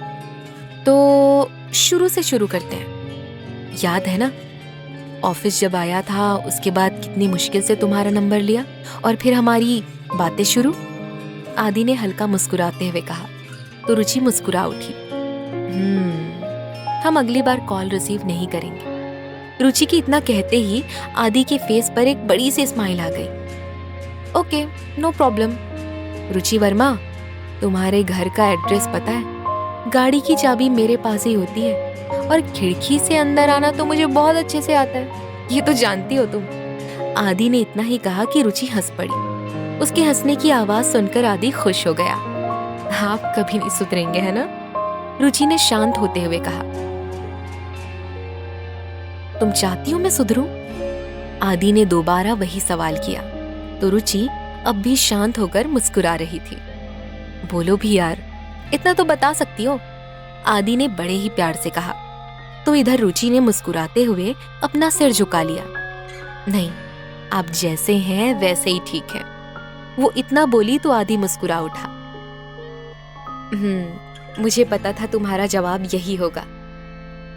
तो शुरू से शुरू करते हैं। याद है ना, ऑफिस जब आया था उसके बाद कितनी मुश्किल से तुम्हारा नंबर लिया और फिर हमारी बातें शुरू। आदि ने हल्का मुस्कुराते हुए कहा तो रुचि मुस्कुरा उठी। हम अगली बार कॉल रिसीव नहीं करेंगे। रुचि की इतना कहते ही आदि के फेस पर एक बड़ी सी स्माइल आ गई। Okay, no problem. Ruchi Verma, तुम्हारे घर का एड्रेस पता है? गाड़ी की चाबी मेरे पास ही होती है और खिड़की से अंदर आना तो मुझे बहुत अच्छे से आता है, ये तो जानती हो तुम। आदि ने इतना ही कहा कि रुचि हंस पड़ी। उसके हंसने की आवाज सुनकर आदि खुश हो गया। आप कभी नहीं सुधरेंगे, है ना? रुचि ने शांत होते हुए कहा। तुम चाहती हो मैं सुधरूं? आदि ने दोबारा वही सवाल किया तो रुचि अब भी शांत होकर मुस्कुरा रही थी। बोलो भी यार, इतना तो बता सकती हो, आदि ने बड़े ही प्यार से कहा। तो इधर रुचि ने मुस्कुराते हुए अपना सिर झुका लिया। नहीं, आप जैसे हैं वैसे ही ठीक है। वो इतना बोली तो आदि मुस्कुरा उठा। मुझे पता था तुम्हारा जवाब यही होगा,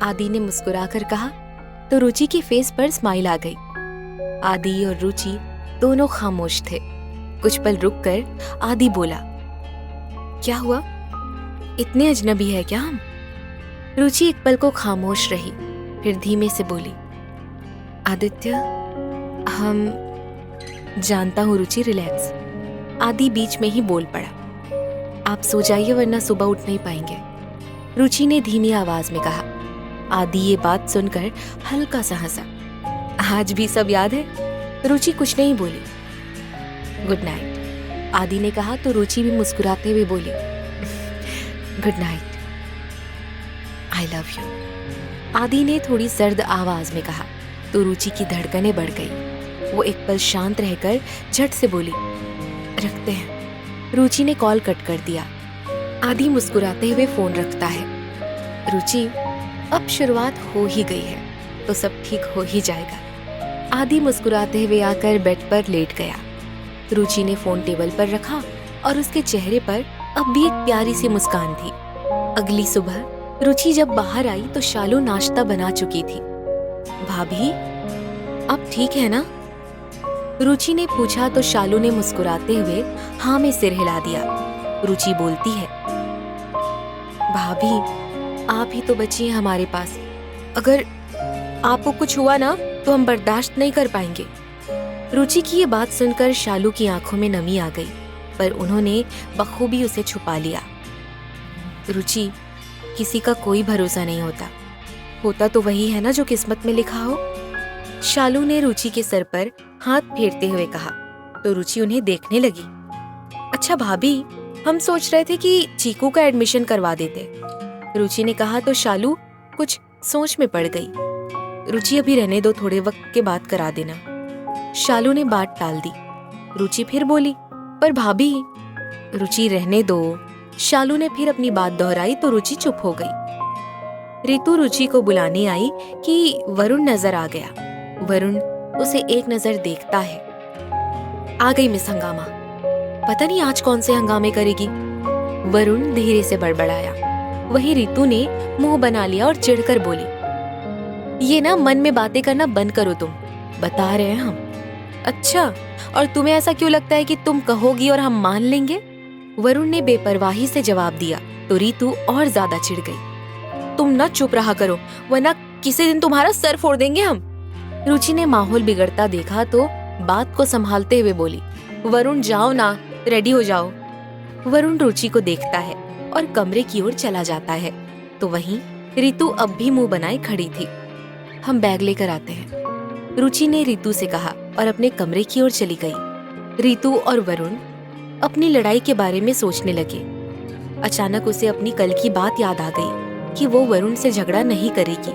आदि ने मुस्कुराकर कहा तो रुचि के फेस पर स्माइल आ गई। आदि और रुचि दोनों खामोश थे। कुछ पल रुककर आदि बोला, क्या हुआ? इतने अजनबी है क्या हम? रुचि एक पल को खामोश रही, फिर धीमे से बोली, आदित्य, हम। जानता हूँ रुचि, रिलैक्स। आदि बीच में ही बोल पड़ा, आप सो जाइए वरना सुबह उठ नहीं पाएंगे। रुचि ने धीमी आवाज में कहा। आदि ये बात सुनकर हल्का सा हंसा। आज भी सब याद है? रुचि कुछ नहीं बोली। गुड नाइट, आदि ने कहा तो रुचि भी मुस्कुराते हुए बोली, good night, I love you. आदि ने थोड़ी सर्द आवाज में कहा तो रुचि की धड़कनें बढ़ गई। वो एक पल शांत रहकर झट से बोली, रखते हैं। रुचि ने कॉल कट कर दिया। आदि मुस्कुराते हुए फोन रखता है। रुचि, अब शुरुआत हो ही गई है तो सब ठीक हो ही जाएगा। आदि मुस्कुराते हुए आकर बेड पर लेट गया। रुचि ने फोन टेबल पर रखा और उसके चेहरे पर अब भी एक प्यारी सी मुस्कान थी। अगली सुबह रुचि जब बाहर आई तो शालू नाश्ता बना चुकी थी। भाभी, अब ठीक है ना? रुचि ने पूछा तो शालू ने मुस्कुराते हुए हाँ में सिर हिला दिया। रुचि बोलती है, भाभी, आप ही तो बची हैं हमारे पास। अगर आपको कुछ हुआ ना तो हम बर्दाश्त नहीं कर पाएंगे। रुचि की ये बात सुनकर शालू की आंखों में नमी आ गई, पर उन्होंने बखूबी उसे छुपा लिया। रुचि, किसी का कोई भरोसा नहीं होता तो वही है ना जो किस्मत में लिखा हो। शालू ने रुचि के सर पर हाथ फेरते हुए कहा तो रुचि उन्हें देखने लगी। अच्छा भाभी, हम सोच रहे थे कि चीकू का एडमिशन करवा देते। रुचि ने कहा तो शालू कुछ सोच में पड़ गई। रुचि अभी रहने दो, थोड़े वक्त के बाद करा देना। शालू ने बात टाल दी। रुचि फिर बोली, पर भाभी। रुचि रहने दो। शालू ने फिर अपनी बात दोहराई तो रुचि चुप हो गई। रितु रुचि को बुलाने आई कि वरुण नजर आ गया। वरुण उसे एक नजर देखता है। आ गई मिस हंगामा, पता नहीं आज कौन से हंगामे करेगी। वरुण धीरे से बड़बड़ाया। वही रितु ने मुंह बना लिया और चिढ़कर बोली, ये ना मन में बातें करना बंद करो तुम, बता रहे हैं हम। अच्छा, और तुम्हें ऐसा क्यों लगता है कि तुम कहोगी और हम मान लेंगे? वरुण ने बेपरवाही से जवाब दिया तो रितु और ज्यादा चिढ़ गई। तुम ना चुप रहा करो, वरना किसी दिन तुम्हारा सर फोड़ देंगे हम। रुचि ने माहौल बिगड़ता देखा तो बात को संभालते हुए बोली, वरुण जाओ ना, रेडी हो जाओ। वरुण रुचि को देखता है और कमरे की ओर चला जाता है तो वहीं रितु अब भी मुंह बनाए खड़ी थी। हम बैग लेकर आते हैं, रुचि ने रितु से कहा और अपने कमरे की ओर चली गई। रितु और वरुण अपनी लड़ाई के बारे में सोचने लगे। अचानक उसे अपनी कल की बात याद आ गई कि वो वरुण से झगड़ा नहीं करेगी।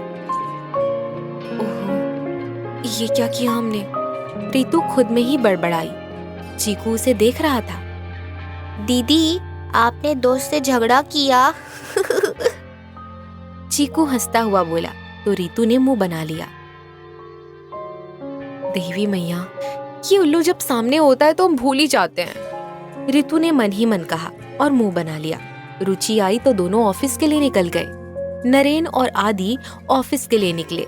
ओहो, ये क्या किया हमने? रितु खुद में ही बड़बड़ाई। चीकू उसे देख रहा था। दीदी, आपने दोस्त से झगड़ा किया? चीकू हंसता हुआ बोला तो रितु ने मुंह बना लिया। देवी मैया, ये उल्लू जब सामने होता है तो हम भूल ही जाते हैं। रितु ने मन ही मन कहा और मुंह बना लिया। रुचि आई तो दोनों ऑफिस के लिए निकल गए। नरेन और आदि ऑफिस के लिए निकले।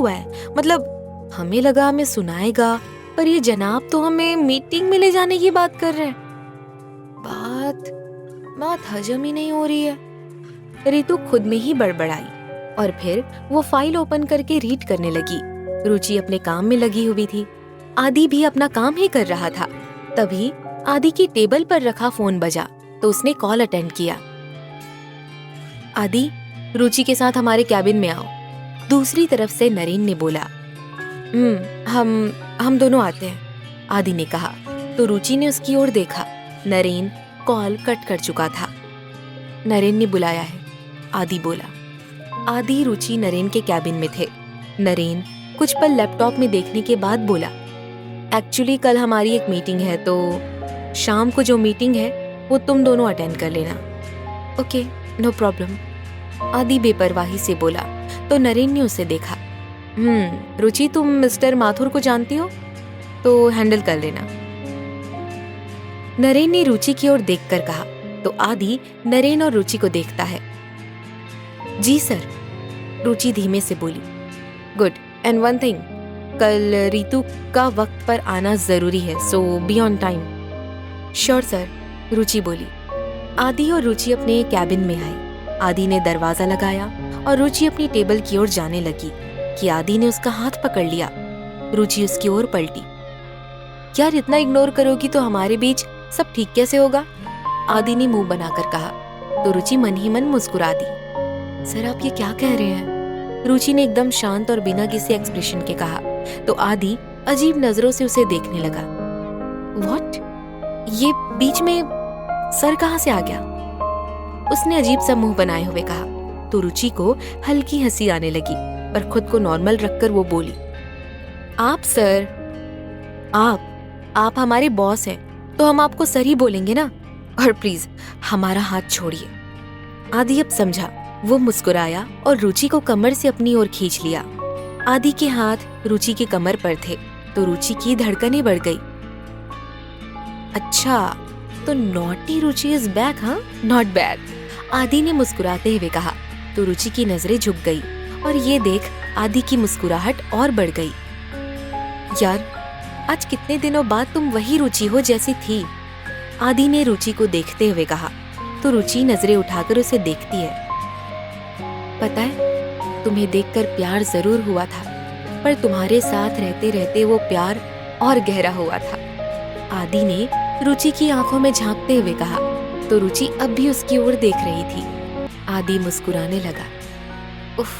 हुआ है? मतलब हमें लगा हमें सुनाएगा, पर ये जनाब तो हमें मीटिंग में ले जाने की बात कर रहे हैं। बात हजम ही नहीं हो रही है। रितु खुद में ही बड़बड़ाई और फिर वो फाइल ओपन करके रीड करने लगी। रुचि अपने काम में लगी हुई थी। आदि भी अपना काम ही कर रहा था। तभी आदि की टेबल पर रखा फोन बजा तो उसने कॉल अटेंड किया। आदि, रुचि के साथ हमारे कैबिन में आओ। दूसरी तरफ से नरेन ने बोला। हम दोनों आते हैं, आदि ने कहा तो रुचि ने उसकी ओर देखा। नरेन कॉल कट कर चुका था। नरेन ने बुलाया है, आदि बोला। आदि रुचि नरेन के कैबिन में थे। नरेन कुछ पल लैपटॉप में देखने के बाद बोला, एक्चुअली कल हमारी एक मीटिंग है, तो शाम को जो मीटिंग है वो तुम दोनों अटेंड कर लेना। ओके, नो प्रॉब्लम, आदि बेपरवाही से बोला। तो नरेन ने उसे देखा। रुचि, तुम मिस्टर माथुर को जानती हो, तो हैंडल कर लेना। नरेन ने रुचि की ओर देखकर कहा तो आदि नरेन और रुचि को देखता है। जी सर, रुचि धीमे से बोली। गुड, एंड वन थिंग, कल रितु का वक्त पर आना जरूरी है, so be on time. Sure sir, Ruchi बोली। आदि और रुचि अपने कैबिन में आए। आदि ने दरवाजा लगाया और रुचि अपनी टेबल की ओर जाने लगी कि आदि ने उसका हाथ पकड़ लिया। रुचि उसकी ओर पलटी। यार, इतना इग्नोर करोगी तो हमारे बीच सब ठीक कैसे होगा? आदि ने मुंह बनाकर कहा तो रुचि मन ही मन मुस्कुरा दी। सर, आप ये क्या कह रहे हैं? रुचि ने एकदम शांत और बिना किसी एक्सप्रेशन के कहा तो आदि अजीब नजरों से उसे देखने लगा। व्हाट? ये बीच में सर कहाँ से आ गया? उसने अजीब सा मुंह बनाए हुए कहा तो रुचि को हल्की हंसी आने लगी, पर खुद को नॉर्मल रखकर वो बोली, आप सर, आप हमारे बॉस हैं, तो हम आपको सर ही बोलेंगे ना, और प्लीज हमारा हाथ छोड़िए। आदि अब समझा। वो मुस्कुराया और रुचि को कमर से अपनी ओर खींच लिया। आदि के हाथ रुचि की कमर पर थे तो रुचि की धड़कनें बढ़ गई। अच्छा, तो नॉटी रुचि इज बैक, हाँ? नॉट बैड, आदि ने मुस्कुराते हुए कहा तो रुचि की नजरें झुक गई और ये देख आदि की मुस्कुराहट और बढ़ गई। यार, आज कितने दिनों बाद तुम वही रुचि हो जैसी थी, आदि ने रुचि को देखते हुए कहा तो रुचि नजरें उठाकर उसे देखती है। पता है, तुम्हें देखकर प्यार जरूर हुआ था, पर तुम्हारे साथ रहते रहते वो प्यार और गहरा हुआ था, आदि ने रुचि की आंखों में झांकते हुए कहा तो रुचि अब भी उसकी ओर देख रही थी। आदि मुस्कुराने लगा। उफ,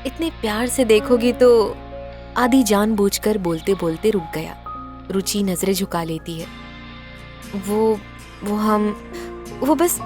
इतने प्यार से देखोगी तो, आदि जानबूझकर बोलते बोलते रुक गया। रुचि नजरें झुका लेती है। वो बस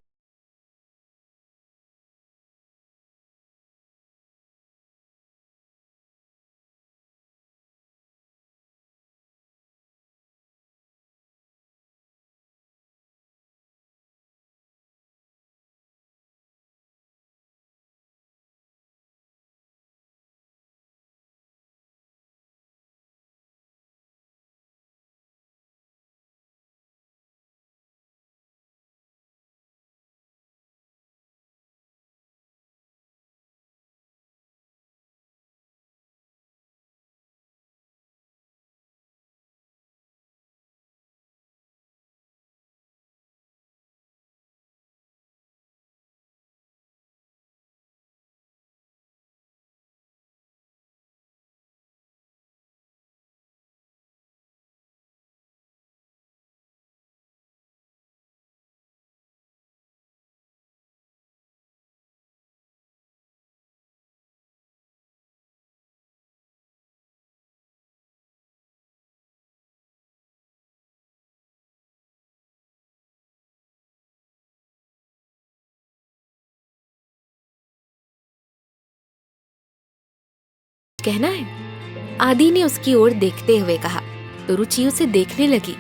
कहना है, आदि ने उसकी ओर देखते हुए कहा तो रुचि उसे देखने लगी।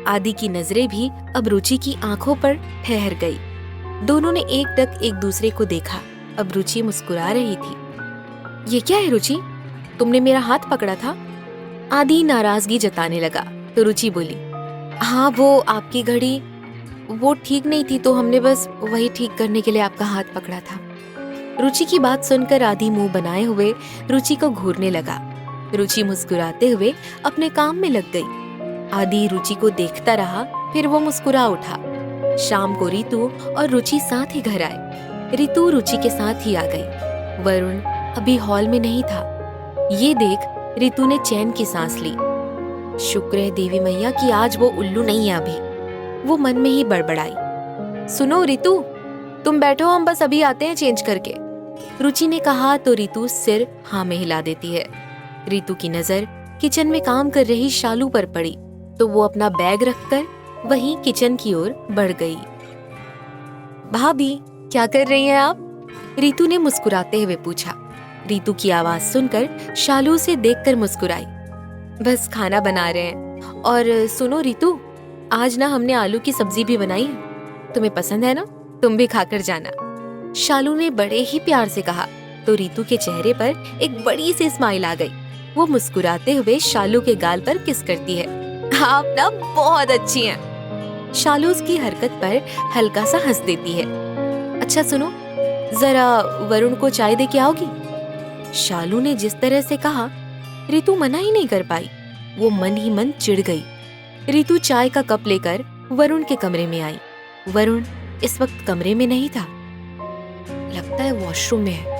आदि की नजरें भी अब रुचि की आंखों पर ठहर गई। दोनों ने एकटक एक दूसरे को देखा। अब रुचि मुस्कुरा रही थी। ये क्या है रुचि, तुमने मेरा हाथ पकड़ा था? आदि नाराजगी जताने लगा तो रुचि बोली, हाँ, वो आपकी घड़ी वो ठीक नहीं थी, तो हमने बस वही ठीक करने के लिए आपका हाथ पकड़ा था। रुचि की बात सुनकर आदि मुंह बनाए हुए रुचि को घूरने लगा। रुचि मुस्कुराते हुए अपने काम में लग गई। आदि रुचि को देखता रहा, फिर वो मुस्कुरा उठा। शाम को रितु और रुचि साथ ही घर आए। रितु रुचि के साथ ही आ गई। वरुण अभी हॉल में नहीं था। ये देख रितु ने चैन की सांस ली। शुक्र है देवी मैया कि आज वो उल्लू नहीं है अभी, वो मन में ही बड़बड़ाई। सुनो रितु, तुम बैठो, हम बस अभी आते हैं चेंज करके। रुचि ने कहा तो रितु सिर हाँ में हिला देती है। रितु की नजर किचन में काम कर रही शालू पर पड़ी तो वो अपना बैग रखकर वहीं किचन की ओर बढ़ गई। भाभी, क्या कर रही हैं आप? रितु ने मुस्कुराते हुए पूछा। रितु की आवाज सुनकर शालू से देखकर मुस्कुराई। बस खाना बना रहे हैं। और सुनो रितु, आज ना हमने आलू की सब्जी भी बनाई है, तुम्हें पसंद है ना? तुम भी खाकर जाना। शालू ने बड़े ही प्यार से कहा तो रितु के चेहरे पर एक बड़ी सी स्माइल आ गई। वो मुस्कुराते हुए शालू के गाल पर किस करती है। आप ना बहुत अच्छी हैं। शालू उसकी हरकत पर हल्का सा हंस देती है। अच्छा सुनो, जरा वरुण को चाय दे के आओगी? शालू ने जिस तरह से कहा, रितु मना ही नहीं कर पाई। वो मन ही मन चिढ़ गई। रितु चाय का कप लेकर वरुण के कमरे में आई। वरुण इस वक्त कमरे में नहीं था, लगता है वॉशरूम में है।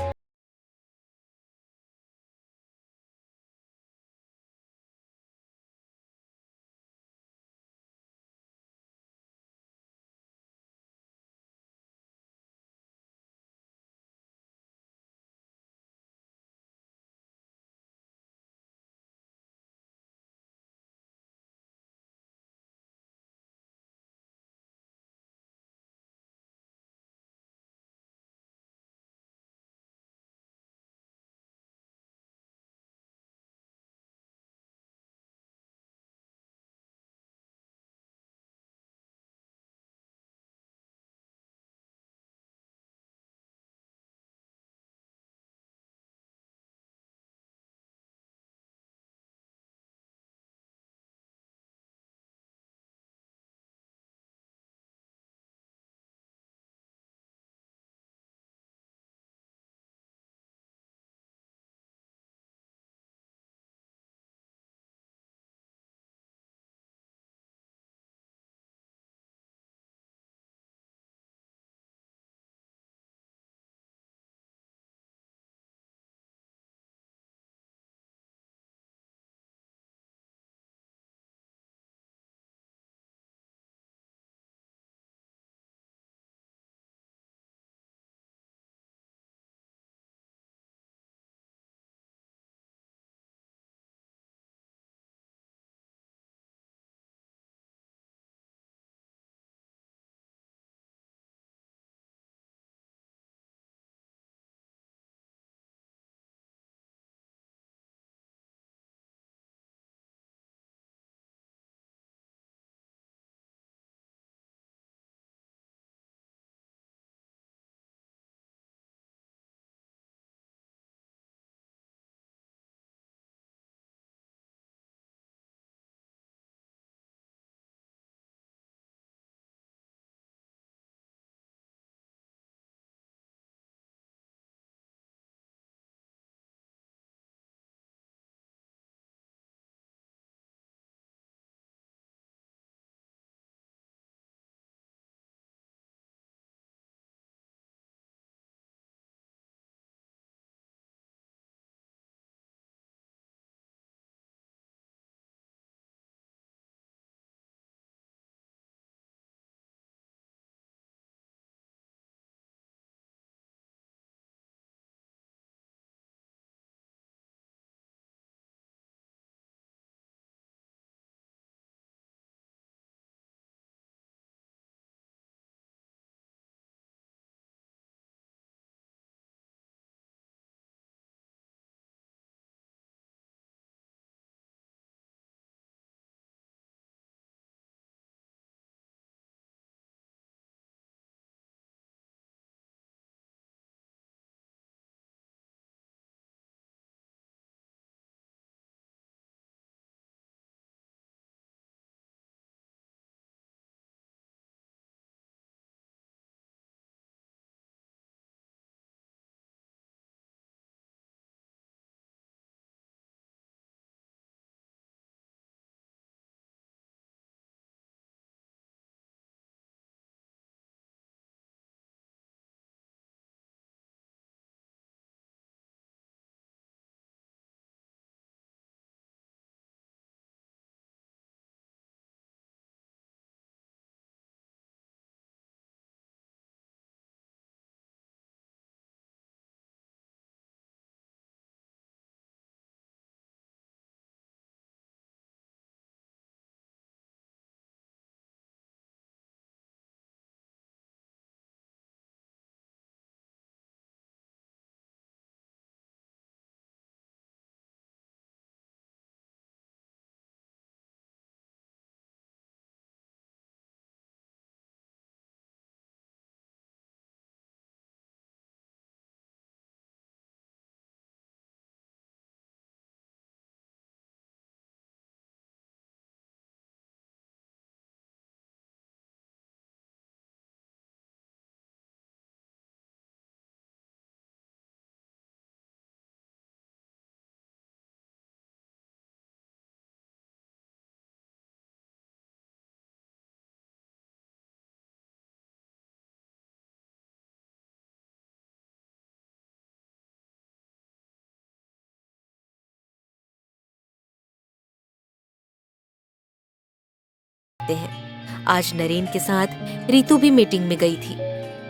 रहते हैं। आज नरेन के साथ रितु भी मीटिंग में गई थी।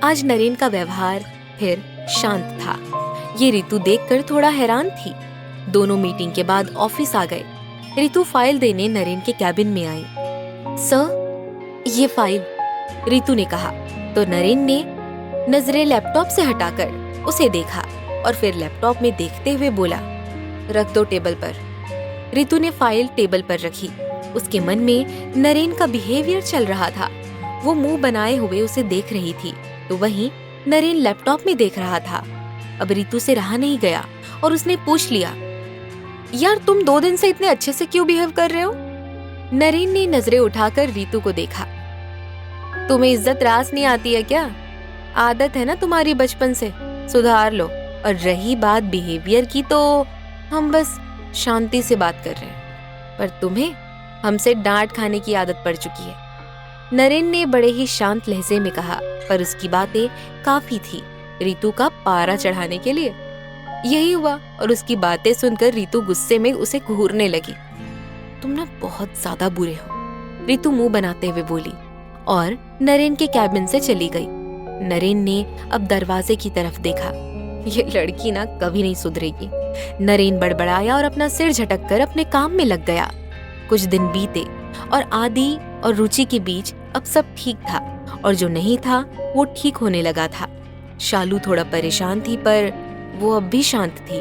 आज नरेन का व्यवहार फिर शांत था। ये रितु देखकर थोड़ा हैरान थी। दोनों मीटिंग के बाद ऑफिस आ गए। रितु फाइल देने नरेन के कैबिन में आई। सर, ये फाइल, रितु ने कहा तो नरेन ने नजरें लैपटॉप से हटाकर उसे देखा और फिर लैपटॉप में देखते हुए बोला, रख दो टेबल पर। रितु ने फाइल टेबल पर रखी। उसके मन में नरेन का बिहेवियर चल रहा था। वो मुंह बनाए हुए उसे देख रही थी तो वहीं नरेन लैपटॉप में देख रहा था। अब रितु से रहा नहीं गया और उसने पूछ लिया, यार तुम 2 दिन से इतने अच्छे से क्यों बिहेव कर रहे हो? नरेन ने नजरें उठाकर रितु को देखा। तुम्हें इज्जत रास नहीं आती है क्या? आदत है ना तुम्हारी बचपन से, सुधार लो। और रही बात बिहेवियर की तो हम बस शांति से बात कर रहे हैं, पर तुम्हें हमसे डांट खाने की आदत पड़ चुकी है। नरेन ने बड़े ही शांत लहजे में कहा, पर उसकी बातें काफी थी रितु का पारा चढ़ाने के लिए। यही हुआ और उसकी बातें सुनकर रितु गुस्से में उसे घूरने लगी। तुम ना बहुत ज्यादा बुरे हो, रितु मुंह बनाते हुए बोली और नरेन के कैबिन से चली गई। नरेन ने अब दरवाजे की तरफ देखा। ये लड़की ना कभी नहीं सुधरेगी। नरेन बड़बड़ाया और अपना सिर झटककर अपने काम में लग गया। कुछ दिन बीते और आदि और रुचि के बीच अब सब ठीक था और जो नहीं था वो ठीक होने लगा था। शालू थोड़ा परेशान थी पर वो अब भी शांत थी।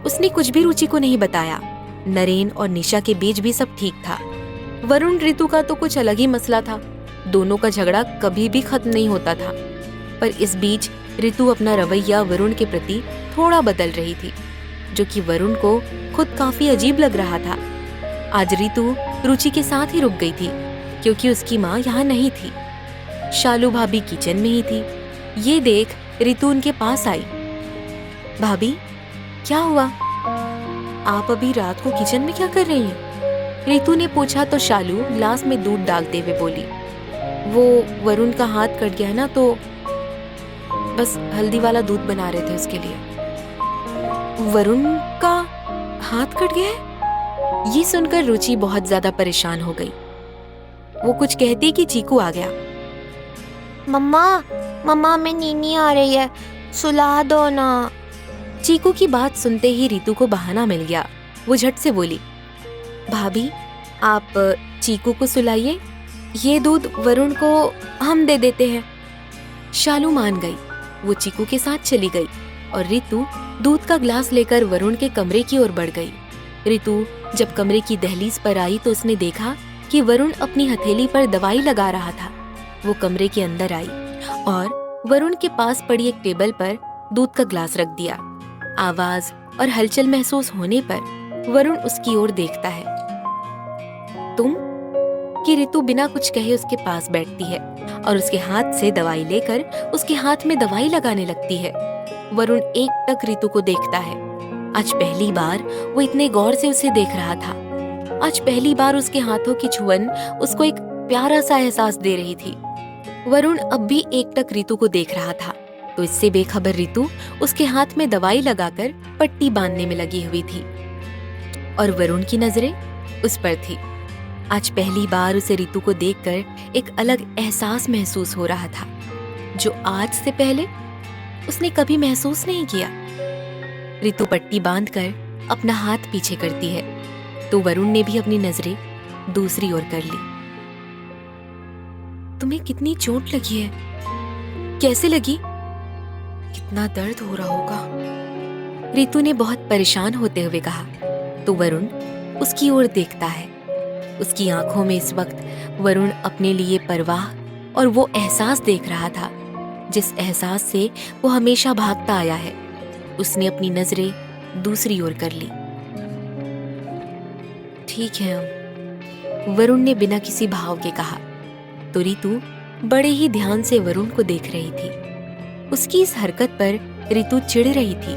उसने कुछ भी रुचि को नहीं बताया। नरेन और निशा के बीच भी सब ठीक था। वरुण रितु का तो कुछ अलग ही मसला था। दोनों का झगड़ा कभी भी खत्म नहीं होता था, पर इस बीच रितु अपना रवैया वरुण के प्रति थोड़ा बदल रही थी, जो कि वरुण को खुद काफी अजीब लग रहा था। आज रितु रुचि के साथ ही रुक गई थी क्योंकि उसकी माँ यहाँ नहीं थी। शालू भाभी किचन में ही थी। ये देख रितु उनके पास आई। भाभी, क्या हुआ? आप अभी रात को किचन में क्या कर रही हैं? रितु ने पूछा तो शालू ग्लास में दूध डालते हुए बोली, वो वरुण का हाथ कट गया ना, तो बस हल्दी वाला दूध बना रहे थे उसके लिए। वरुण का हाथ कट गया है? ये सुनकर रुचि बहुत ज्यादा परेशान हो गई। वो कुछ कहती कि चीकू आ गया। मम्मा, मम्मा हमें नींद नहीं आ रही है, सुला दो ना। चीकू की बात सुनते ही रितु को बहाना मिल गया। वो झट से बोली, भाभी आप चीकू को सुलाइए, ये दूध वरुण को हम दे देते हैं। शालू मान गई। वो चीकू के साथ चली गई और रितु दूध का ग्लास लेकर वरुण के कमरे की ओर बढ़ गई। रितु जब कमरे की दहलीज पर आई तो उसने देखा कि वरुण अपनी हथेली पर दवाई लगा रहा था। वो कमरे के अंदर आई और वरुण के पास पड़ी एक टेबल पर दूध का ग्लास रख दिया। आवाज और हलचल महसूस होने पर वरुण उसकी ओर देखता है। तुम? कि रितु बिना कुछ कहे उसके पास बैठती है और उसके हाथ से दवाई लेकर उसके हाथ में दवाई लगाने लगती है। वरुण एकटक रितु को देखता है। आज पहली बार वो इतने गौर से उसे देख रहा था। आज पहली बार उसके हाथों की छुअन उसको एक प्यारा सा एहसास दे रही थी। वरुण अब भी एकटक रितु को देख रहा था तो इससे बेखबर रितु उसके हाथ में दवाई लगाकर पट्टी बांधने में लगी हुई थी और वरुण की नजरें उस पर थी। आज पहली बार उसे रितु को देखकर एक अलग एहसास महसूस हो रहा था जो आज से पहले उसने कभी महसूस नहीं किया। रितु पट्टी बांधकर अपना हाथ पीछे करती है तो वरुण ने भी अपनी नजरें दूसरी ओर कर ली। तुम्हें कितनी चोट लगी है? कैसे लगी? कितना दर्द हो रहा होगा? रितु ने बहुत परेशान होते हुए कहा तो वरुण उसकी ओर देखता है। उसकी आंखों में इस वक्त वरुण अपने लिए परवाह और वो एहसास देख रहा था जिस एहसास से वो हमेशा भागता आया है। उसने अपनी नजरें दूसरी ओर कर ली। ठीक है हम, वरुण ने बिना किसी भाव के कहा तो रितु बड़े ही ध्यान से वरुण को देख रही थी। उसकी इस हरकत पर रितु चिढ़ रही थी।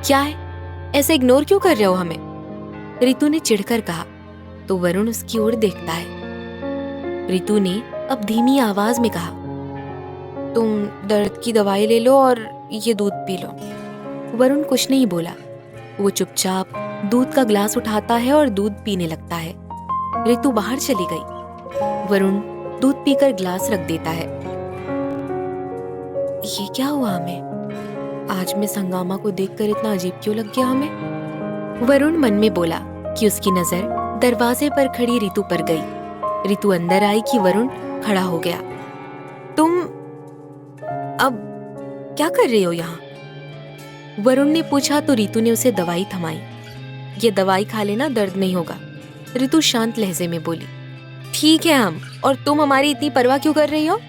क्या है, ऐसे इग्नोर क्यों कर रहे हो हमें? रितु ने चिढ़कर कहा तो वरुण उसकी ओर देखता है। रितु ने अब धीमी आवाज में कहा, तुम दर्द की दवाई ले लो और ये दूध पी लो। वरुण कुछ नहीं बोला। वो चुपचाप दूध का ग्लास उठाता है और दूध पीने लगता है। रितु बाहर चली गई। वरुण दूध पीकर ग्लास रख देता है। ये क्या हुआ हमें? आज मैं संगामा को देखकर इतना अजीब क्यों लग गया हमें? वरुण मन में बोला कि उसकी नजर दरवाजे पर खड़ी रितु पर गई। रितु अंदर आई कि वरुण खड़ा हो गया। तुम अब क्या कर रही हो यहाँ? वरुण ने पूछा तो रितु ने उसे दवाई थमाई। ये दवाई खा लेना, दर्द नहीं होगा। रितु शांत लहजे में बोली। ठीक है हम, और तुम हमारी इतनी परवाह क्यों कर रही हो?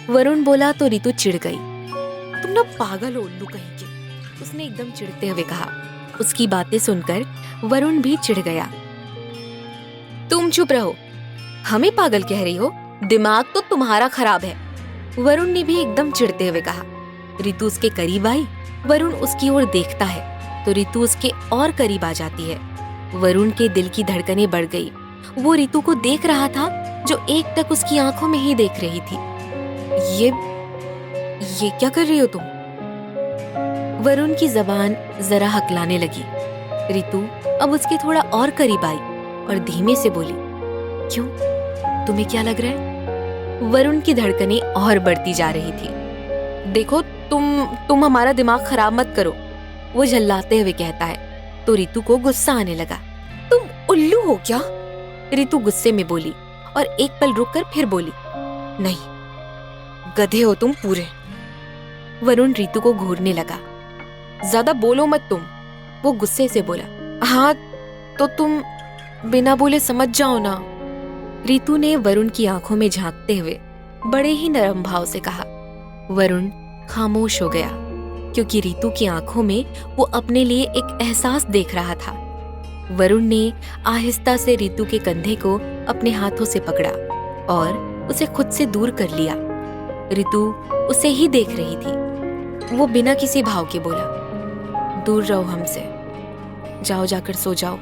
वरुण बोला तो रितु चिढ़ गई। तुम ना पागल हो उल्लू कहीं के, उसने एकदम चिढ़ते हुए कहा। उसकी बातें सुनकर वरुण भी चिढ़ गया। तुम चुप रहो, हमें पागल कह रही हो? दिमाग तो तुम्हारा खराब है, वरुण ने भी एकदम चिढ़ते हुए कहा। रितु उसके करीब आई। वरुण उसकी ओर देखता है तो रितु उसके और करीब आ जाती है। वरुण के दिल की धड़कनें बढ़ गई। वो रितु को देख रहा था जो एक टक उसकी आंखों में ही देख रही थी। ये क्या कर रही हो तुम? वरुण की जबान जरा हकलाने लगी। रितु अब उसके थोड़ा और करीब आई और धीमे से बोली, क्यों, तुम्हें क्या लग रहा है? वरुण की धड़कनें और बढ़ती जा रही थी। देखो, तुम हमारा दिमाग खराब मत करो, वो झल्लाते हुए कहता है। तो रितु को गुस्सा आने लगा। तुम उल्लू हो क्या? रितु गुस्से में बोली और एक पल रुककर फिर बोली, नहीं, गधे हो तुम पूरे। वरुण रितु को घूरने लगा। ज्यादा बोलो मत तुम, वो गुस्से से बोला। हाँ तो तुम बिना बोले समझ जाओ ना। रितु ने वरुण की आंखों में झांकते हुए बड़े ही नरम भाव से कहा। वरुण खामोश हो गया क्योंकि रितु की आंखों में वो अपने लिए एक एहसास देख रहा था। वरुण ने आहिस्ता से रितु के कंधे को अपने हाथों से पकड़ा और उसे खुद से दूर कर लिया। रितु उसे ही देख रही थी। वो बिना किसी भाव के बोला, दूर रहो हमसे, जाओ जाकर सो जाओ,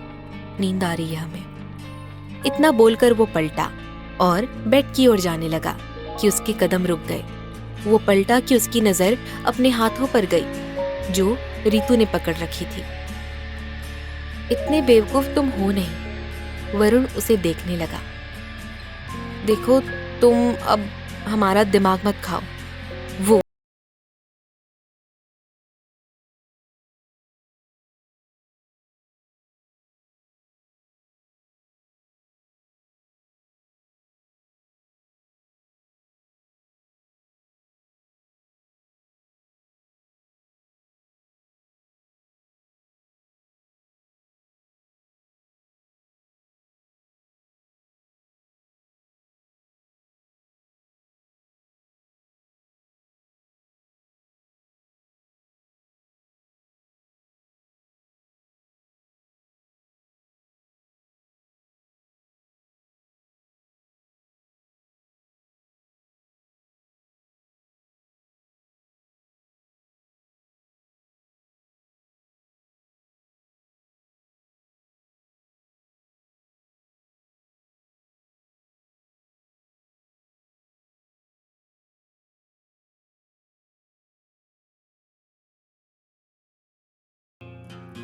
नींद आ रही है हमें। इतना बोलकर वो पलटा और बेड की ओर जाने लगा कि उसके कदम रुक गए। वो पलटा कि उसकी नजर अपने हाथों पर गई जो रितु ने पकड़ रखी थी। इतने बेवकूफ तुम हो नहीं, वरुण उसे देखने लगा। देखो, तुम अब हमारा दिमाग मत खाओ। वो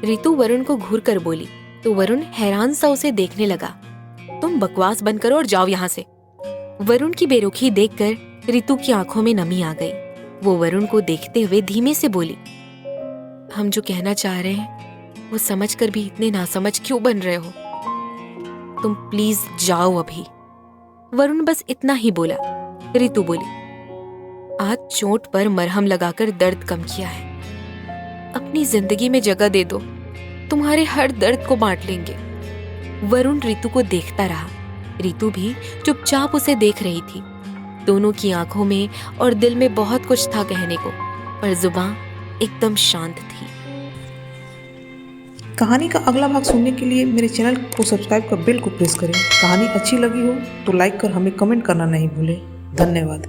रितु वरुण को घूर कर बोली तो वरुण हैरान सा उसे देखने लगा। तुम बकवास बंद करो और जाओ यहाँ से। वरुण की बेरुखी देखकर रितु की आंखों में नमी आ गई। वो वरुण को देखते हुए धीमे से बोली, हम जो कहना चाह रहे हैं वो समझकर भी इतने नासमझ क्यों बन रहे हो? तुम प्लीज जाओ अभी। वरुण बस इतना ही बोला। रितु बोली, आज चोट पर मरहम लगाकर दर्द कम किया है, अपनी जिंदगी में जगह दे दो, तुम्हारे हर दर्द को बांट लेंगे। वरुण रितु को देखता रहा। रितु भी चुपचाप उसे देख रही थी। दोनों की आंखों में और दिल में बहुत कुछ था कहने को, पर जुबान एकदम शांत थी। कहानी का अगला भाग सुनने के लिए मेरे चैनल को सब्सक्राइब कर बेल को प्रेस करें। कहानी अच्छी लगी हो तो लाइक कर हमें कमेंट करना नहीं भूलें। धन्यवाद।